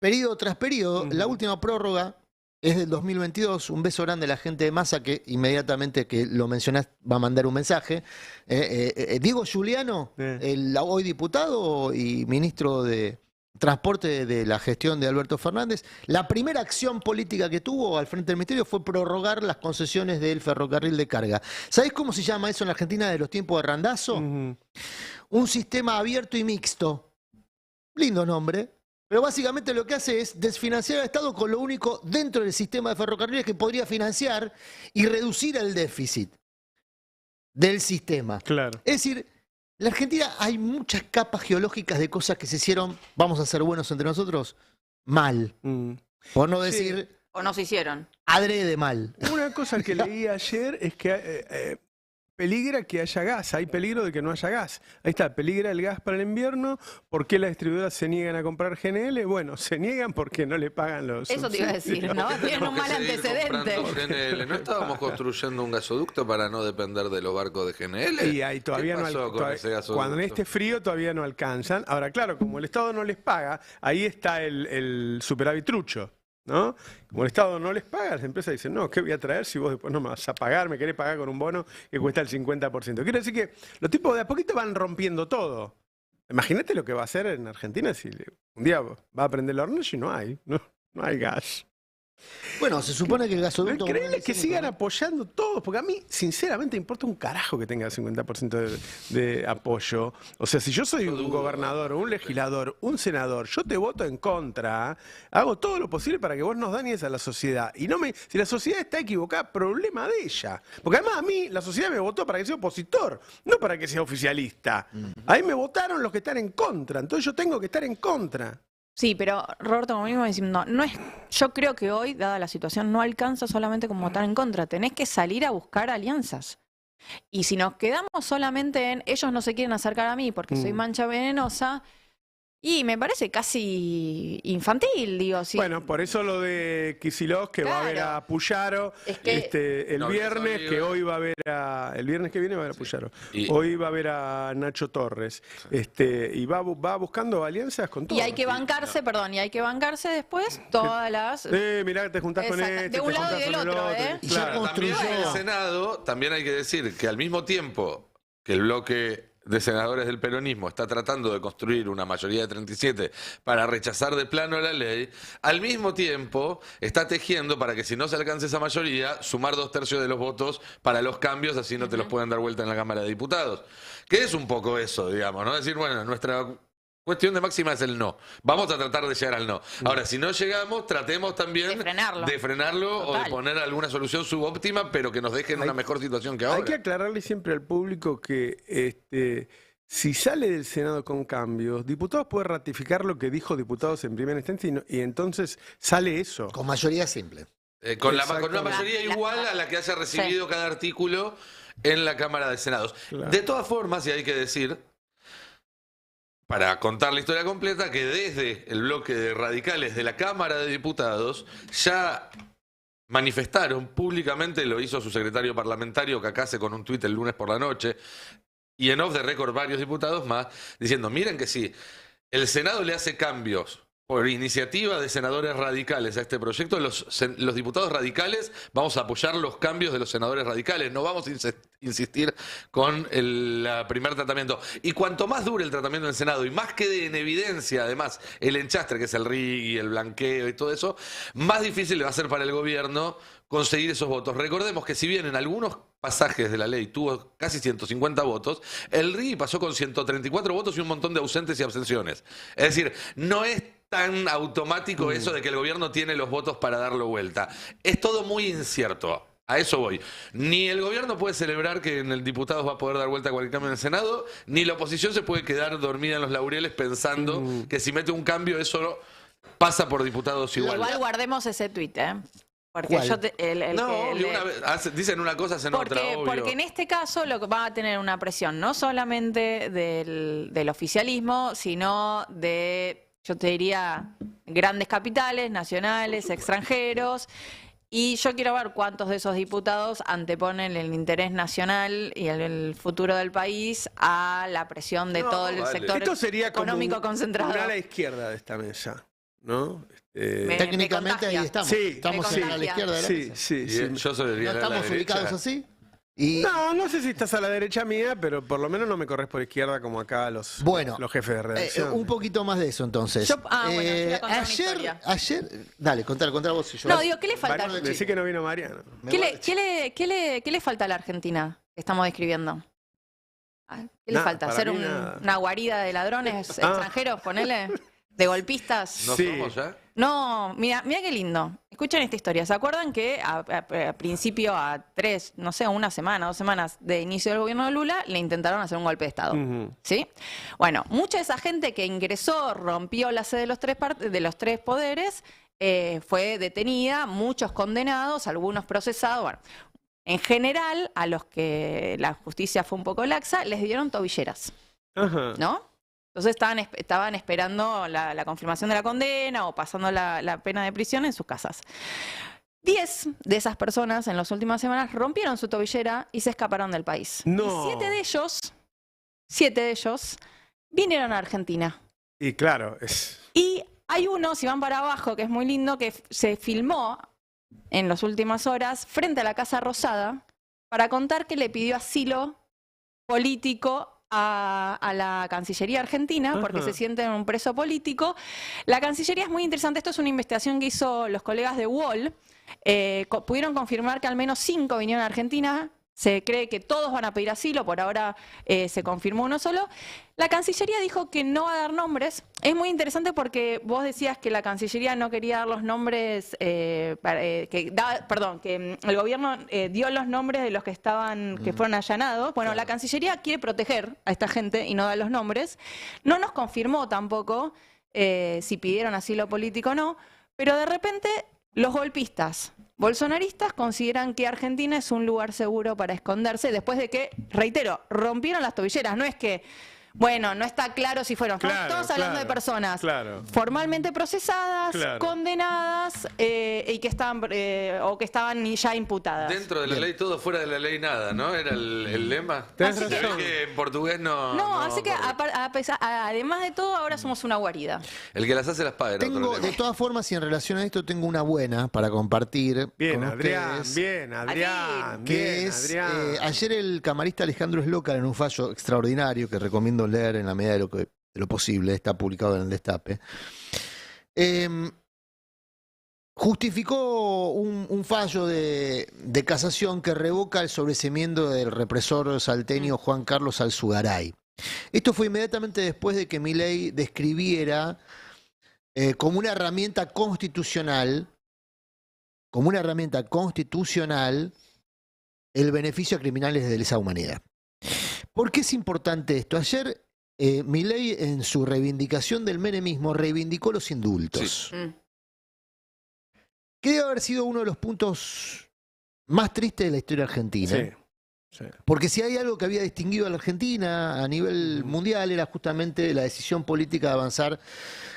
periodo tras periodo. La última prórroga es del 2022. Un beso grande a la gente de Massa que inmediatamente que lo mencionás va a mandar un mensaje. Diego Giuliano, el hoy diputado y ministro de Transporte de la gestión de Alberto Fernández, la primera acción política que tuvo al frente del ministerio fue prorrogar las concesiones del ferrocarril de carga. ¿Sabés cómo se llama eso en la Argentina de los tiempos de Randazzo? Un sistema abierto y mixto. lindo nombre, pero básicamente lo que hace es desfinanciar al Estado con lo único dentro del sistema de ferrocarriles que podría financiar y reducir el déficit del sistema. Claro. Es decir, en la Argentina hay muchas capas geológicas de cosas que se hicieron, vamos a ser buenos entre nosotros, mal. Por no decir... O no se hicieron. Adrede mal. Una cosa que leí ayer es que peligra que haya gas, hay peligro de que no haya gas. Ahí está, peligra el gas para el invierno. ¿Por qué las distribuidoras se niegan a comprar GNL? Bueno, se niegan porque no le pagan los Eso te iba a decir, ¿no? Tienen un mal antecedente. GNL. ¿No estábamos construyendo un gasoducto para no depender de los barcos de GNL? Y ahí todavía ¿Qué pasó con ese gasoducto? Cuando en este frío todavía no alcanzan. Ahora, claro, como el Estado no les paga, ahí está el superávit trucho, ¿no? Como el Estado no les paga, las empresas dicen, no, ¿qué voy a traer si vos después no me vas a pagar? Me querés pagar con un bono que cuesta el 50%. Quiero decir que los tipos de a poquito van rompiendo todo. Imagínate lo que va a hacer en Argentina si un día va a prender el horno y no hay gas. Bueno, se supone que el gasoducto... Lo increíble es que sigan apoyando todos, porque a mí, sinceramente, importa un carajo que tenga 50% de apoyo. O sea, si yo soy un gobernador, un legislador, un senador, yo te voto en contra, hago todo lo posible para que vos nos dañes a la sociedad. Y si la sociedad está equivocada, problema de ella. Porque además a mí, la sociedad me votó para que sea opositor, no para que sea oficialista. Ahí me votaron los que están en contra, entonces yo tengo que estar en contra. Sí, pero Roberto, como mismo decimos, no es, yo creo que hoy, dada la situación, no alcanza solamente con votar en contra. Tenés que salir a buscar alianzas. Y si nos quedamos solamente en ellos no se quieren acercar a mí porque soy mancha venenosa, y me parece casi infantil, digo. Sí. Bueno, por eso lo de Kicillof, que va a ver a Puyaro el viernes, que hoy va a ver el viernes que viene va a ver a Puyaro. Hoy va a ver a Nacho Torres. Y va buscando alianzas con todos. Y hay que bancarse, y hay que bancarse después todas las... mirá, te juntás con este, de un lado y del otro, Y claro, también en el Senado, también hay que decir que al mismo tiempo que el bloque de senadores del peronismo está tratando de construir una mayoría de 37 para rechazar de plano la ley, al mismo tiempo está tejiendo para que si no se alcance esa mayoría, sumar 2/3 de los votos para los cambios, así no te los pueden dar vuelta en la Cámara de Diputados. Que es un poco eso, digamos, ¿no? Decir, bueno, nuestra cuestión de máxima es el no. Vamos a tratar de llegar al no. Ahora, si no llegamos, tratemos también de frenarlo o de poner alguna solución subóptima, pero que nos deje en una mejor situación que ahora. Hay que aclararle siempre al público que si sale del Senado con cambios, diputados puede ratificar lo que dijo diputados en primera instancia y entonces sale eso. Con mayoría simple. Con una mayoría igual a la que haya recibido cada artículo en la Cámara de Senados. Claro. De todas formas, y hay que decir, para contar la historia completa, que desde el bloque de radicales de la Cámara de Diputados ya manifestaron públicamente, lo hizo su secretario parlamentario Cacase con un tuit el lunes por la noche, y en off the record varios diputados más, diciendo, miren que si el Senado le hace cambios por iniciativa de senadores radicales a este proyecto, los diputados radicales vamos a apoyar los cambios de los senadores radicales, no vamos a insistir con el primer tratamiento. Y cuanto más dure el tratamiento en el Senado y más quede en evidencia, además, el enchastre, que es el rig y el blanqueo y todo eso, más difícil le va a ser para el gobierno conseguir esos votos. Recordemos que si bien en algunos pasajes de la ley tuvo casi 150 votos, el RIGI pasó con 134 votos y un montón de ausentes y abstenciones. Es decir, no es tan automático eso de que el gobierno tiene los votos para darlo vuelta. Es todo muy incierto. A eso voy. Ni el gobierno puede celebrar que en el diputado va a poder dar vuelta a cualquier cambio en el Senado, ni la oposición se puede quedar dormida en los laureles pensando que si mete un cambio eso pasa por diputados igual. Igual guardemos ese tuit, Porque yo dicen una cosa, hacen otra, obvio. Porque en este caso lo que va a tener una presión no solamente del oficialismo, sino de, yo te diría, grandes capitales, nacionales, extranjeros. Y yo quiero ver cuántos de esos diputados anteponen el interés nacional y el futuro del país a la presión de todo el sector económico concentrado. Una a la izquierda de esta mesa, ¿no? Técnicamente ahí estamos. Sí, estamos a la izquierda de la mesa. Sí. Yo ¿No estamos ubicados así? No sé si estás a la derecha mía, pero por lo menos no me corres por izquierda como acá los jefes de redacción. Un poquito más de eso entonces. Ayer, dale, contá vos y yo. No, digo, ¿qué le falta? Decí que no vino Mariano. ¿Qué le falta a la Argentina que estamos describiendo? ¿Qué le falta? ¿Hacer una guarida de ladrones extranjeros, ponele? de golpistas. ¿No somos ya? No, mira qué lindo. Escuchen esta historia. ¿Se acuerdan que a principio, a 3, no sé, una semana, 2 semanas de inicio del gobierno de Lula, le intentaron hacer un golpe de Estado? ¿Sí? Bueno, mucha de esa gente que ingresó, rompió la sede de los tres poderes, fue detenida, muchos condenados, algunos procesados. Bueno, en general, a los que la justicia fue un poco laxa, les dieron tobilleras. ¿No? Entonces estaban esperando la confirmación de la condena o pasando la pena de prisión en sus casas. 10 de esas personas en las últimas semanas rompieron su tobillera y se escaparon del país. No. Y 7 de ellos vinieron a Argentina. Y claro, Y hay uno, si van para abajo, que es muy lindo, que se filmó en las últimas horas frente a la Casa Rosada para contar que le pidió asilo político a la Cancillería Argentina porque se siente un preso político. La Cancillería es muy interesante. Esto es una investigación que hizo los colegas de UOL. Pudieron confirmar que al menos 5 vinieron a Argentina. Se cree que todos van a pedir asilo, por ahora se confirmó uno solo. La Cancillería dijo que no va a dar nombres. Es muy interesante porque vos decías que la Cancillería no quería dar los nombres, que el gobierno dio los nombres de los que que fueron allanados. Bueno, la Cancillería quiere proteger a esta gente y no da los nombres. No nos confirmó tampoco si pidieron asilo político o no, pero de repente los golpistas bolsonaristas consideran que Argentina es un lugar seguro para esconderse después de que, reitero, rompieron las tobilleras. No es que, bueno, no está claro si fueron. Estamos todos hablando de personas formalmente procesadas, condenadas y que estaban ya imputadas. Dentro de la ley todo, fuera de la ley nada, ¿no? Era el lema. Así que en portugués no así que además de todo, ahora somos una guarida. El que las hace las paga. De todas formas, y en relación a esto, tengo una buena para compartir. Bien, con Adrián, ustedes, bien, Adrián. Que es, ayer el camarista Alejandro Slócar, en un fallo extraordinario que recomiendo leer en la medida de lo posible, está publicado en el Destape, justificó un fallo de casación que revoca el sobreseimiento del represor salteño Juan Carlos Alzugaray. Esto fue inmediatamente después de que Milei describiera como una herramienta constitucional el beneficio a criminales de lesa humanidad. ¿Por qué es importante esto? Ayer Milei, en su reivindicación del menemismo, reivindicó los indultos. Que debe haber sido uno de los puntos más tristes de la historia argentina. Porque si hay algo que había distinguido a la Argentina a nivel mundial era justamente la decisión política de avanzar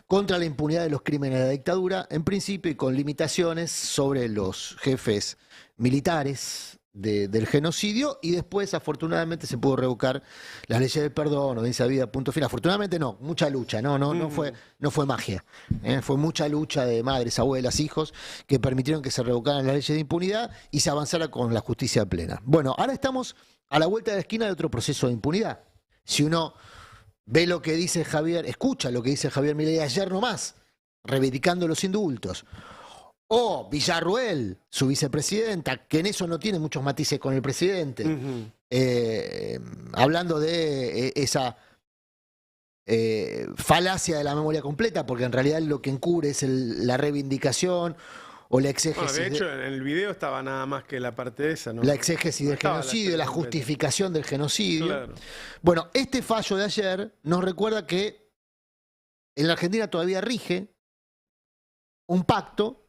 contra la impunidad de los crímenes de la dictadura, en principio y con limitaciones sobre los jefes militares del genocidio, y después afortunadamente se pudo revocar las leyes del perdón, audiencia de vida, punto final. Afortunadamente no, mucha lucha, no fue magia, fue mucha lucha de madres, abuelas, hijos que permitieron que se revocaran las leyes de impunidad y se avanzara con la justicia plena. Bueno, ahora estamos a la vuelta de la esquina de otro proceso de impunidad. Si uno ve lo que dice escucha lo que dice Javier Milei ayer nomás, reivindicando los indultos, o Villarruel, su vicepresidenta, que en eso no tiene muchos matices con el presidente, hablando de esa falacia de la memoria completa, porque en realidad lo que encubre es la reivindicación o la exégesis. De hecho, en el video estaba nada más que la parte de esa, ¿no? La exégesis del genocidio, la justificación del genocidio. Bueno, este fallo de ayer nos recuerda que en la Argentina todavía rige un pacto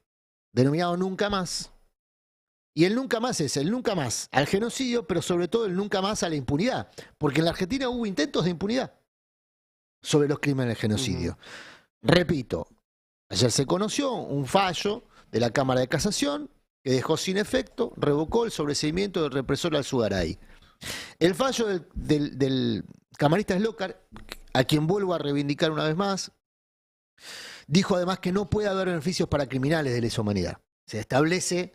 denominado Nunca Más, y el nunca más es el nunca más al genocidio, pero sobre todo el nunca más a la impunidad, porque en la Argentina hubo intentos de impunidad sobre los crímenes de genocidio. Repito, ayer se conoció un fallo de la Cámara de Casación que dejó sin efecto, revocó el sobreseimiento del represor Alzugaray. El fallo del camarista Slócar, a quien vuelvo a reivindicar una vez más, dijo además que no puede haber beneficios para criminales de lesa humanidad. Se establece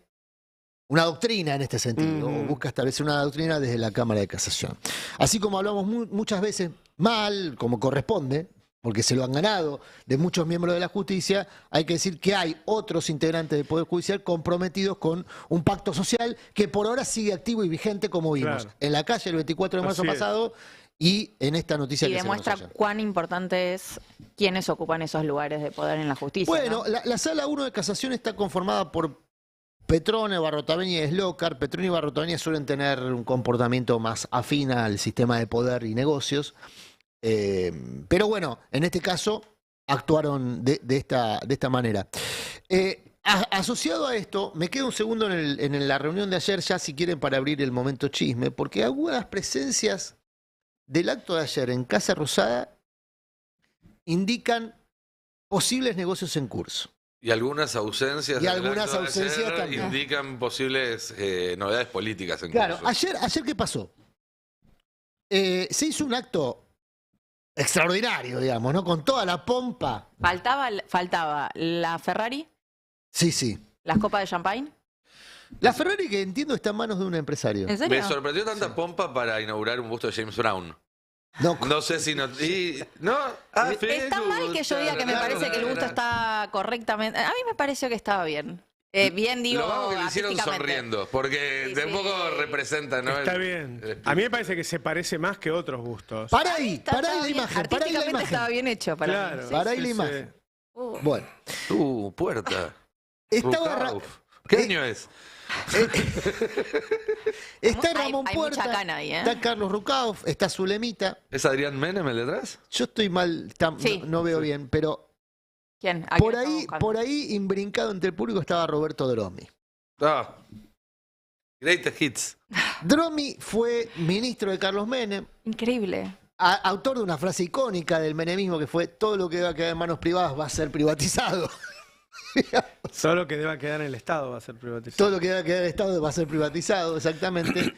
una doctrina en este sentido, o busca establecer una doctrina desde la Cámara de Casación. Así como hablamos muchas veces mal, como corresponde, porque se lo han ganado de muchos miembros de la justicia, hay que decir que hay otros integrantes del Poder Judicial comprometidos con un pacto social que por ahora sigue activo y vigente, como vimos en la calle el 24 de marzo pasado y en esta noticia Y que demuestra se conoce ayer. cuán importante es quienes ocupan esos lugares de poder en la justicia. Bueno, ¿no? la Sala 1 de Casación está conformada por Petrone, Barrotaveña y Eslocar. Petrone y Barrotaveña suelen tener un comportamiento más afín al sistema de poder y negocios. Pero bueno, en este caso actuaron de esta manera. Asociado a esto, me quedo un segundo en la reunión de ayer, ya si quieren, para abrir el momento chisme, porque algunas presencias del acto de ayer en Casa Rosada indican posibles negocios en curso. Y algunas ausencias, Y del algunas acto de ausencias ayer también. indican posibles novedades políticas en Claro, curso. ayer ¿qué pasó? Se hizo un acto extraordinario, digamos, ¿no? Con toda la pompa. Faltaba la Ferrari, Sí, sí. las copas de champagne. La Ferrari, que entiendo está en manos de un empresario. ¿En serio? Me sorprendió tanta pompa para inaugurar un busto de James Brown. No, No sé si no... no Está mal que yo diga que me parece que el gusto está correctamente. A mí me pareció que estaba bien. Bien, digo. Lo vamos que le hicieron artísticamente. sonriendo, porque Sí, de sí. poco representa, ¿no? Está bien. A mí me parece que se parece más que otros gustos. Para ahí Estaba la bien. imagen, para ahí la Artísticamente estaba imagen. bien hecho para Claro. mí. Para ahí la Sí, imagen. sí. Bueno, Puerta. estaba, Rukauf. ¿Qué año es? está Hay- Ramón hay Puerta, mucha cana ahí, ¿eh? está Carlos Rukauf, está Zulemita. ¿Es Adrián Menem el detrás? Yo estoy mal, Sí. no veo bien, pero ¿Quién? ¿A por quién estamos ahí, buscando? por ahí, imbrincado entre el público, estaba Roberto Dromi. Ah. Greatest Hits. Dromi fue ministro de Carlos Menem, Increíble. autor de una frase icónica del menemismo que fue: todo lo que va a quedar en manos privadas va a ser privatizado. Todo lo que deba quedar en el Estado va a ser privatizado. Todo lo que va a quedar en el Estado va a ser privatizado, exactamente.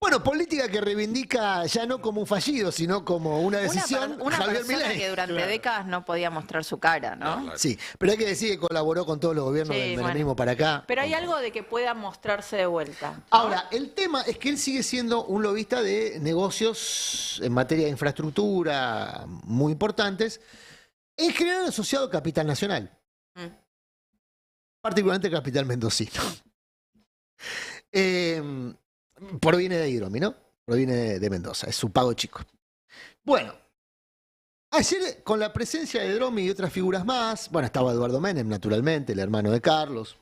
Bueno, política que reivindica ya no como un fallido, sino como una decisión. Una Javier persona Milei. que durante décadas no podía mostrar su cara, ¿no? claro. Sí, pero hay que decir que colaboró con todos los gobiernos Sí, del bueno. menemismo para acá. Pero hay algo de que pueda mostrarse de vuelta. ¿no? Ahora, el tema es que él sigue siendo un lobista de negocios en materia de infraestructura muy importantes, en general asociado a Capital Nacional, Mm. particularmente Capital Mendocino. Proviene de Hidromi, ¿no? Proviene de Mendoza, es su pago chico. Bueno, ayer con la presencia de Dromi y otras figuras más, bueno, estaba Eduardo Menem, naturalmente, el hermano de Carlos,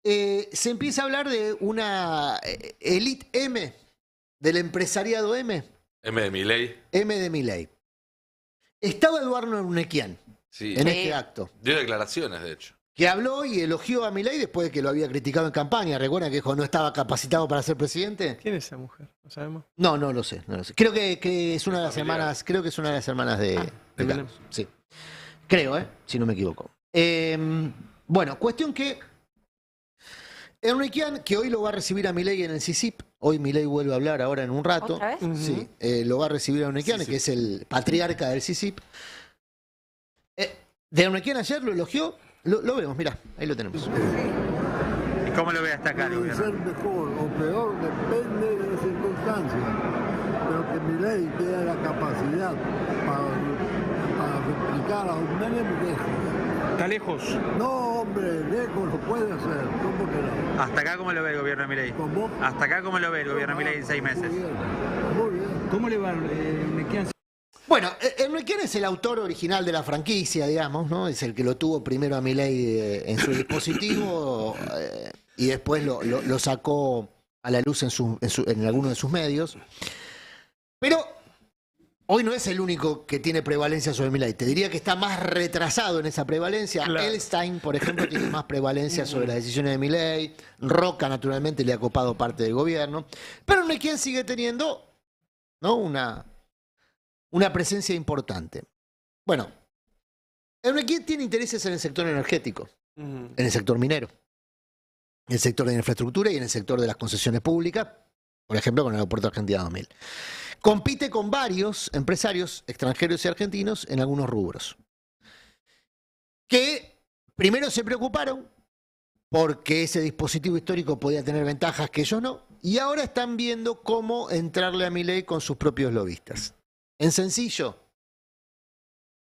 se empieza a hablar de una elite M, del empresariado M de Milei. de Milei. Estaba Eduardo Urnequian Sí. en Sí. este acto, Dio declaraciones, de hecho. que habló y elogió a Milei después de que lo había criticado en campaña. ¿Recuerdan que dijo no estaba capacitado para ser presidente? ¿Quién es esa mujer? ¿Lo sabemos? No lo sé, no lo sé. Creo que es una de las Familiar. hermanas, creo que es una de las hermanas de de Carlos. Sí. Creo, si no me equivoco. Bueno, cuestión que Urnequian, que hoy lo va a recibir a Milei en el CICIP, hoy Milei vuelve a hablar ahora en un rato. ¿Otra vez? Sí, lo va a recibir a Urnequian, CICIP. que es el patriarca del CICIP. De Urnequian ayer lo elogió, lo vemos, mirá, ahí lo tenemos. ¿Y cómo lo ve hasta acá el Puede ser gobierno? mejor o peor, depende de las circunstancias. Pero que mi ley tenga la capacidad para replicar a un Menem lejos. ¿Está lejos? No, hombre, lejos lo puede hacer. ¿Cómo que no? ¿Hasta acá cómo lo ve el gobierno de Milei? ¿Cómo? ¿Hasta acá cómo lo ve el gobierno de Milei en 6 meses? Muy bien, muy bien. ¿Cómo le va Urnequian? Bueno, Urnequian es el autor original de la franquicia, digamos, ¿no? Es el que lo tuvo primero a Milei en su dispositivo y después lo sacó a la luz en alguno de sus medios. Pero hoy no es el único que tiene prevalencia sobre Milei. Te diría que está más retrasado en esa prevalencia. Claro. Elstein, por ejemplo, tiene más prevalencia sobre las decisiones de Milei. Roca, naturalmente, le ha copado parte del gobierno. Pero Urnequian sigue teniendo, ¿no? una presencia importante. Bueno, Urnequian tiene intereses en el sector energético, en el sector minero, en el sector de la infraestructura y en el sector de las concesiones públicas, por ejemplo, con el Aeropuerto Argentina 2000. Compite con varios empresarios extranjeros y argentinos en algunos rubros, que primero se preocuparon porque ese dispositivo histórico podía tener ventajas que ellos no, y ahora están viendo cómo entrarle a Milei con sus propios lobistas. En sencillo,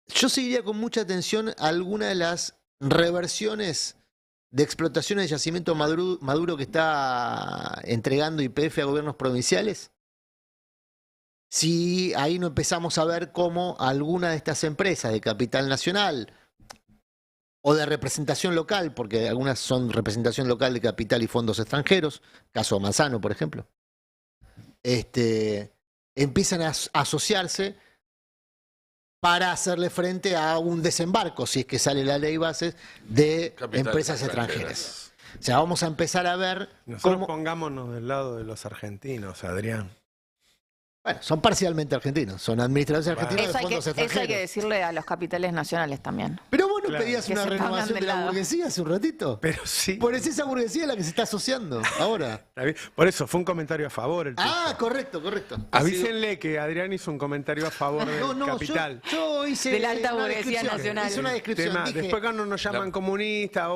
yo seguiría con mucha atención a alguna de las reversiones de explotaciones de yacimiento Maduro que está entregando YPF a gobiernos provinciales, si ahí no empezamos a ver cómo alguna de estas empresas de capital nacional o de representación local, porque algunas son representación local de capital y fondos extranjeros, caso Manzano, por ejemplo, empiezan a asociarse para hacerle frente a un desembarco, si es que sale la ley bases, de empresas extranjeras. O sea, vamos a empezar a ver Nosotros pongámonos del lado de los argentinos, Adrián. Bueno, son parcialmente argentinos, son administradores argentinos de fondos extranjeros. Eso hay que decirle a los capitales nacionales también. Pero vos no Claro. pedías Que una se pongan renovación del de la lado. burguesía hace un ratito. Pero sí. Por eso esa burguesía es la que se está asociando ahora. Por eso fue un comentario a favor. El Ah, correcto, correcto. Avísenle que Adrián hizo un comentario a favor del No, capital. yo hice De la alta una burguesía descripción, nacional. hice una descripción. Tema, Dije, después cuando nos llaman comunistas,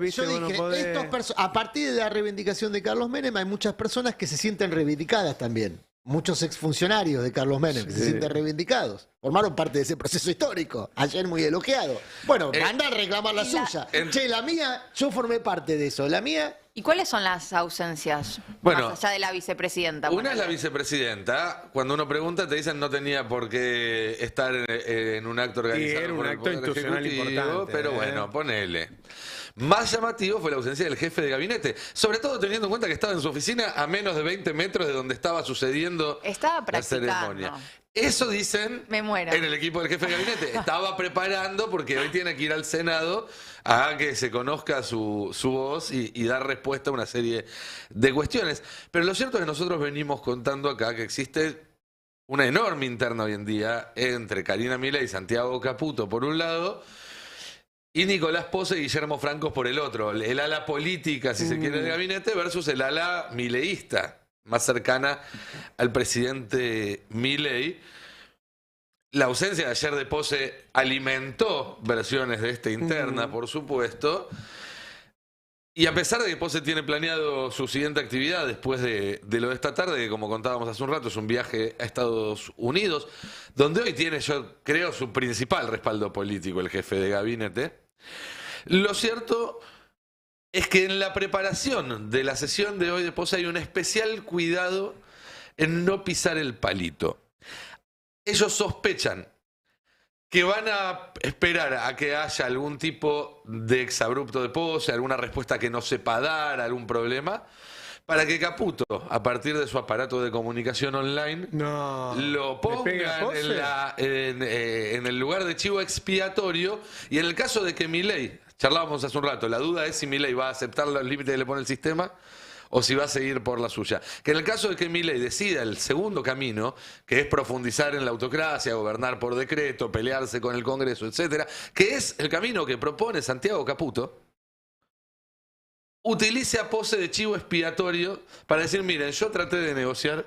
viste, yo vos no dije, podés. a partir de la reivindicación de Carlos Menem hay muchas personas que se sienten reivindicadas también. Muchos exfuncionarios de Carlos Menem que se sienten reivindicados. Formaron parte de ese proceso histórico. Ayer muy elogiado. Bueno, anda a reclamar la suya. Che, la mía, yo formé parte de eso. La mía... ¿Y cuáles son las ausencias? Bueno, más allá de la vicepresidenta. Una es la vicepresidenta. Cuando uno pregunta te dicen no tenía por qué estar en un acto organizado era un por el acto Poder institucional Ejecutivo, importante, pero bueno, ponele. Más llamativo fue la ausencia del jefe de gabinete, sobre todo teniendo en cuenta que estaba en su oficina a menos de 20 metros de donde estaba sucediendo Estaba la practicando. ceremonia. Eso dicen Me muero. en el equipo del jefe de gabinete. Estaba preparando porque hoy tiene que ir al Senado a que se conozca su voz y dar respuesta a una serie de cuestiones. Pero lo cierto es que nosotros venimos contando acá que existe una enorme interna hoy en día entre Karina Milei y Santiago Caputo por un lado y Nicolás Pose y Guillermo Francos por el otro. El ala política, si se quiere, del gabinete versus el ala mileísta, más cercana al presidente Milei. La ausencia de ayer de Pose alimentó versiones de esta interna, por supuesto. Y a pesar de que Pose tiene planeado su siguiente actividad después de lo de esta tarde, que como contábamos hace un rato, es un viaje a Estados Unidos, donde hoy tiene, yo creo, su principal respaldo político, el jefe de gabinete. Lo cierto es que en la preparación de la sesión de hoy de Pose hay un especial cuidado en no pisar el palito. Ellos sospechan que van a esperar a que haya algún tipo de exabrupto de Pose, alguna respuesta que no sepa dar, algún problema, para que Caputo, a partir de su aparato de comunicación online, lo pongan en el lugar de chivo expiatorio. Y en el caso de que Milei, charlábamos hace un rato, la duda es si Milei va a aceptar los límites que le pone el sistema o si va a seguir por la suya. Que en el caso de que Milei decida el segundo camino, que es profundizar en la autocracia, gobernar por decreto, pelearse con el Congreso, etcétera, que es el camino que propone Santiago Caputo, utilice a Pose de chivo expiatorio para decir, miren, yo traté de negociar,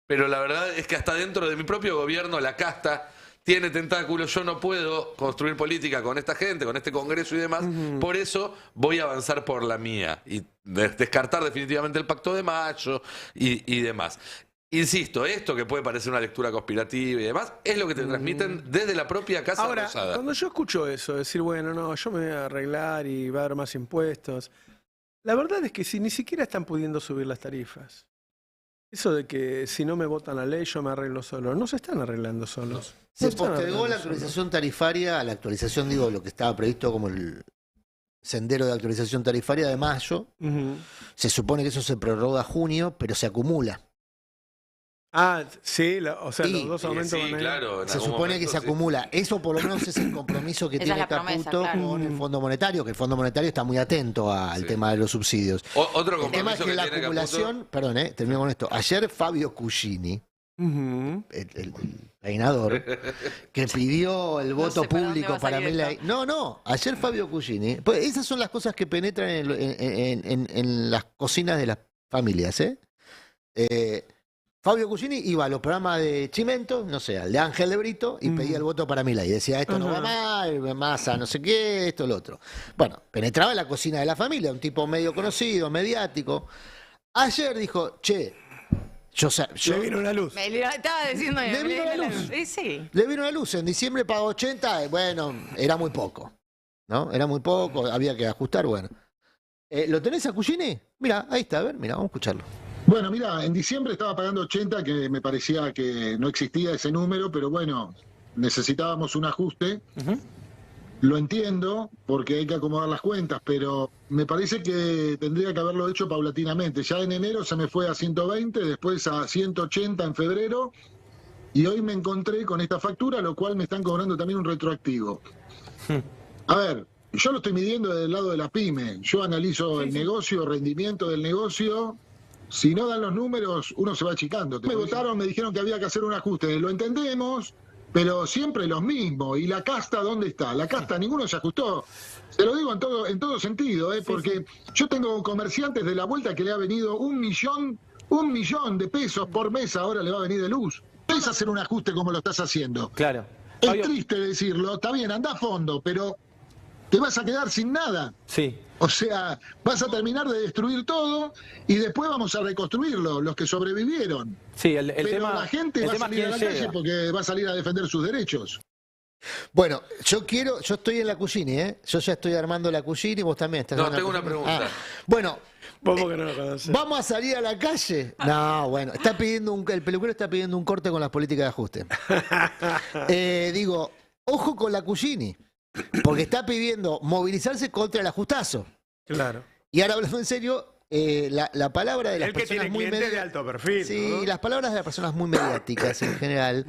pero la verdad es que hasta dentro de mi propio gobierno la casta tiene tentáculos, yo no puedo construir política con esta gente, con este Congreso y demás, por eso voy a avanzar por la mía y descartar definitivamente el Pacto de Mayo y demás. Insisto, esto que puede parecer una lectura conspirativa y demás, es lo que te transmiten desde la propia Casa Ahora, Rosada. cuando yo escucho eso, decir, bueno, no, yo me voy a arreglar y va a haber más impuestos, la verdad es que si ni siquiera están pudiendo subir las tarifas. Eso de que si no me votan la ley yo me arreglo solo, no se están arreglando solos. Se están postergó arreglando la actualización tarifaria, a la actualización, digo, lo que estaba previsto como el sendero de actualización tarifaria de mayo. Se supone que eso se prorroga a junio, pero se acumula. Ah, sí, o sea, los dos aumentos van a ir. Claro, Se supone que se acumula. Eso por lo menos es el compromiso que Esa tiene es la promesa, Caputo claro. con el Fondo Monetario, que el Fondo Monetario está muy atento al tema de los subsidios. Otro El tema es compromiso que la tiene acumulación, Caputo, perdón, termino con esto. Ayer Fabio Cugini, el peinador, que pidió el voto sé para dónde va público a para salir Milei. esto. No, ayer Fabio Cugini. Pues esas son las cosas que penetran en las cocinas de las familias, Fabio Cugini iba a los programas de Chimento, no sé, al de Ángel de Brito, y pedía el voto para Milei. Decía, esto no va mal, Massa no sé qué, esto, lo otro. Bueno, penetraba en la cocina de la familia, un tipo medio conocido, mediático. Ayer dijo, che, yo Le vino la luz. Me lo estaba diciendo. Le vino la luz. Sí. Le vino la luz, en diciembre pagó 80, bueno, era muy poco, ¿no? Era muy poco, había que ajustar, bueno. ¿Lo tenés a Cugini? Mira, ahí está, a ver, mira, vamos a escucharlo. Bueno, mira, en diciembre estaba pagando 80, que me parecía que no existía ese número, pero bueno, necesitábamos un ajuste. Lo entiendo, porque hay que acomodar las cuentas, pero me parece que tendría que haberlo hecho paulatinamente. Ya en enero se me fue a 120, después a 180 en febrero, y hoy me encontré con esta factura, lo cual me están cobrando también un retroactivo. A ver, yo lo estoy midiendo desde el lado de la pyme. Yo analizo el negocio, rendimiento del negocio. Si no dan los números, uno se va achicando. Me votaron, me dijeron que había que hacer un ajuste. Lo entendemos, pero siempre los mismos. ¿Y la casta dónde está? La casta, ninguno se ajustó. Se lo digo en todo sentido, porque yo tengo comerciantes de la vuelta que le ha venido un millón de pesos por mes, ahora le va a venir de luz. Es hacer un ajuste como lo estás haciendo. Claro. Es triste decirlo, está bien, anda a fondo, pero te vas a quedar sin nada. Sí. O sea, vas a terminar de destruir todo y después vamos a reconstruirlo, los que sobrevivieron. Sí, el pero tema, la gente va a salir a la calle porque va a salir a defender sus derechos. Bueno, yo estoy en la Cugini, Yo ya estoy armando la Cugini, vos también estás. No, tengo una pregunta. Bueno, ¿Cómo que no lo conocés? ¿vamos a salir a la calle? No, bueno, el peluquero está pidiendo un corte con las políticas de ajuste. Digo, ojo con la Cugini, porque está pidiendo movilizarse contra el ajustazo. Claro. Y ahora hablando en serio, la palabra de las El que personas tiene muy clientes de alto perfil. Sí, ¿no? las palabras de las personas muy mediáticas en general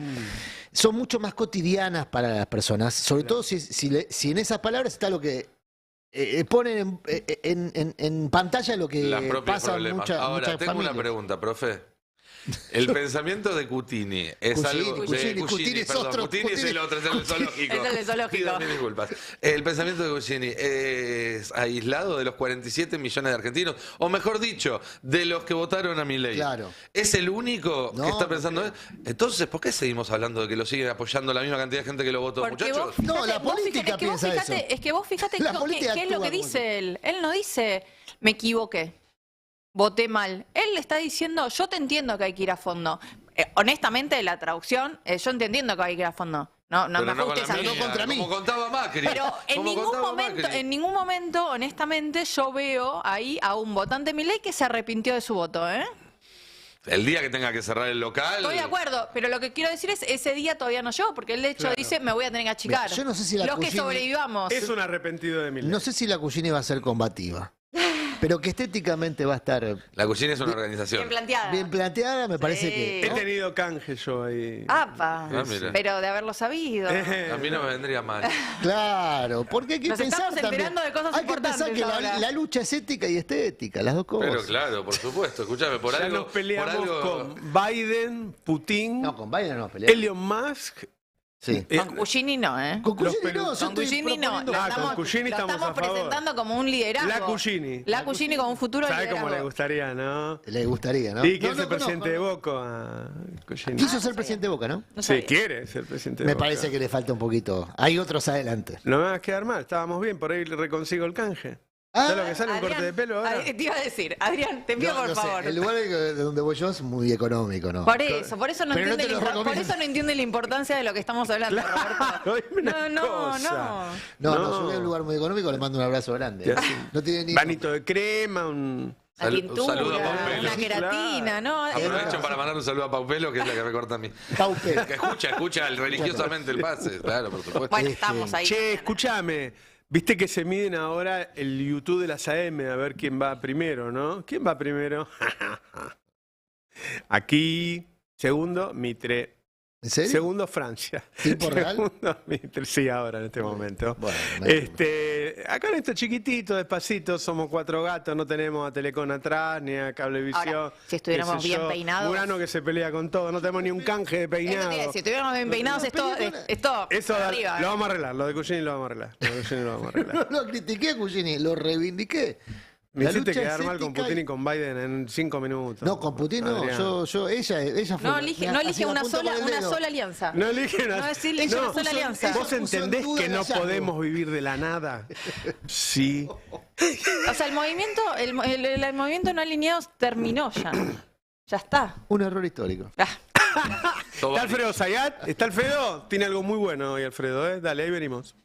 son mucho más cotidianas para las personas, sobre todo si en esas palabras está lo que ponen en pantalla lo que Las propias pasa en problemas. muchas Ahora, tengo familias. una pregunta, profe. El pensamiento de Cutini es algo de Cutini es perdón, otro, Cutini es el otro, es el zoológico. Es el zoológico. Pido mil disculpas. El pensamiento de Cutini es aislado de los 47 millones de argentinos, o mejor dicho, de los que votaron a Milei. Claro. ¿Es el único que está pensando eso? Entonces, ¿por qué seguimos hablando de que lo sigue apoyando la misma cantidad de gente que lo votó, Porque muchachos? vos fíjate, No, la política piensa eso. Es que vos fíjate La qué política es lo que actúa dice él. Él no dice, me equivoqué, voté mal. Él le está diciendo, yo te entiendo que hay que ir a fondo. Honestamente, la traducción, yo entiendo que hay que ir a fondo. No me ajustes a mí. No contra mí. Como contaba Macri. Pero en ningún momento, honestamente, yo veo ahí a un votante Milei que se arrepintió de su voto, El día que tenga que cerrar el local. Estoy de acuerdo, pero lo que quiero decir es ese día todavía no llegó, porque él de hecho dice me voy a tener que achicar. Mira, yo no sé si la los que Cugini sobrevivamos. Es un arrepentido de Milei. No sé si la Cugini va a ser combativa, pero que estéticamente va a estar La Cugini es una organización. Bien planteada. bien planteada, me parece que... He ¿no? tenido canje yo ahí. ¡Apa! mira. Pero de haberlo sabido. A mí no me vendría mal. Claro, porque hay que Nos pensar estamos también. enterando de cosas Hay que pensar importantes que ahora. la lucha es ética y estética, las dos cosas. Pero claro, por supuesto, escúchame, por Ya algo. nos peleamos por algo, con Biden, Putin, No, con Biden no peleamos. Elon Musk. Sí. Con Cugini no, Con Cugini Los no, yo Con estoy Cugini no. proponiendo- con Cugini lo estamos a favor. presentando como un liderazgo. La Cugini. La Cugini como un futuro ¿Sabe liderazgo. cómo le gustaría, no? Le gustaría, ¿no? Y quiere No, ser no presidente de conozco, Boca. Cugini. Quiso ser presidente de Boca, ¿no? No Sí, sabía. quiere ser presidente de Me Boca. parece que le falta un poquito. Hay otros adelante. No me vas a quedar mal, estábamos bien, por ahí le reconsigo el canje. ¿Sabes lo que sale un corte de pelo ahora? Te iba a decir, Adrián, te pido No, por no sé, favor. el lugar de donde voy yo es muy económico, ¿no? Por eso no Pero no entiende te lo recomiendo. por eso no entiende la importancia de lo que estamos hablando, Roberto. Dime una No, cosa. No, No. yo voy a un lugar muy económico, le mando un abrazo grande. Ya sí. No tiene ni... Banito de crema, un... La un tintura, saludo a Paupelo. una queratina, ¿no? Aprovecho para mandar un saludo a Paupelo, que es la que me corta a mí. Paupelo. Que escucha religiosamente el pase, claro, por supuesto. Bueno, estamos ahí. Che, escúchame. Viste que se miden ahora el YouTube de las AM a ver quién va primero, ¿no? ¿Quién va primero? Aquí, segundo, Mitre. ¿En serio? Segundo, Francia. ¿Tiempo real? Segundo, Mitre. Sí, ahora, en este momento. Bueno, Acá en esto chiquitito, despacito, somos 4 gatos, no tenemos a Telecom atrás, ni a Cablevisión. Ahora, si estuviéramos qué sé bien yo. peinados. Urano que se pelea con todo, no tenemos ni un canje de Eso te iba a peinado. decir, si estuviéramos bien peinados, es todo Eso arriba. lo vamos a arreglar, lo de Cugini lo vamos a arreglar. Lo de Cugini lo vamos a arreglar. No lo critiqué a Cugini, lo reivindiqué. Me La hiciste lucha quedar es mal con ética Putin y con Biden en 5 minutos. No, con Putin no. Adrián. Ella fue. No elige así la una apuntó con el dedo. sola alianza. No eligen No decirle no, una sola alianza. ¿Vos Ella puso entendés en duda que el no hallazgo. podemos vivir de la nada? Sí. O sea, el movimiento no alineado terminó ya. Ya está. Un error histórico. ¿Está Alfredo Zayat? ¿Está Alfredo? Tiene algo muy bueno hoy, Alfredo, ¿eh? Dale, ahí venimos.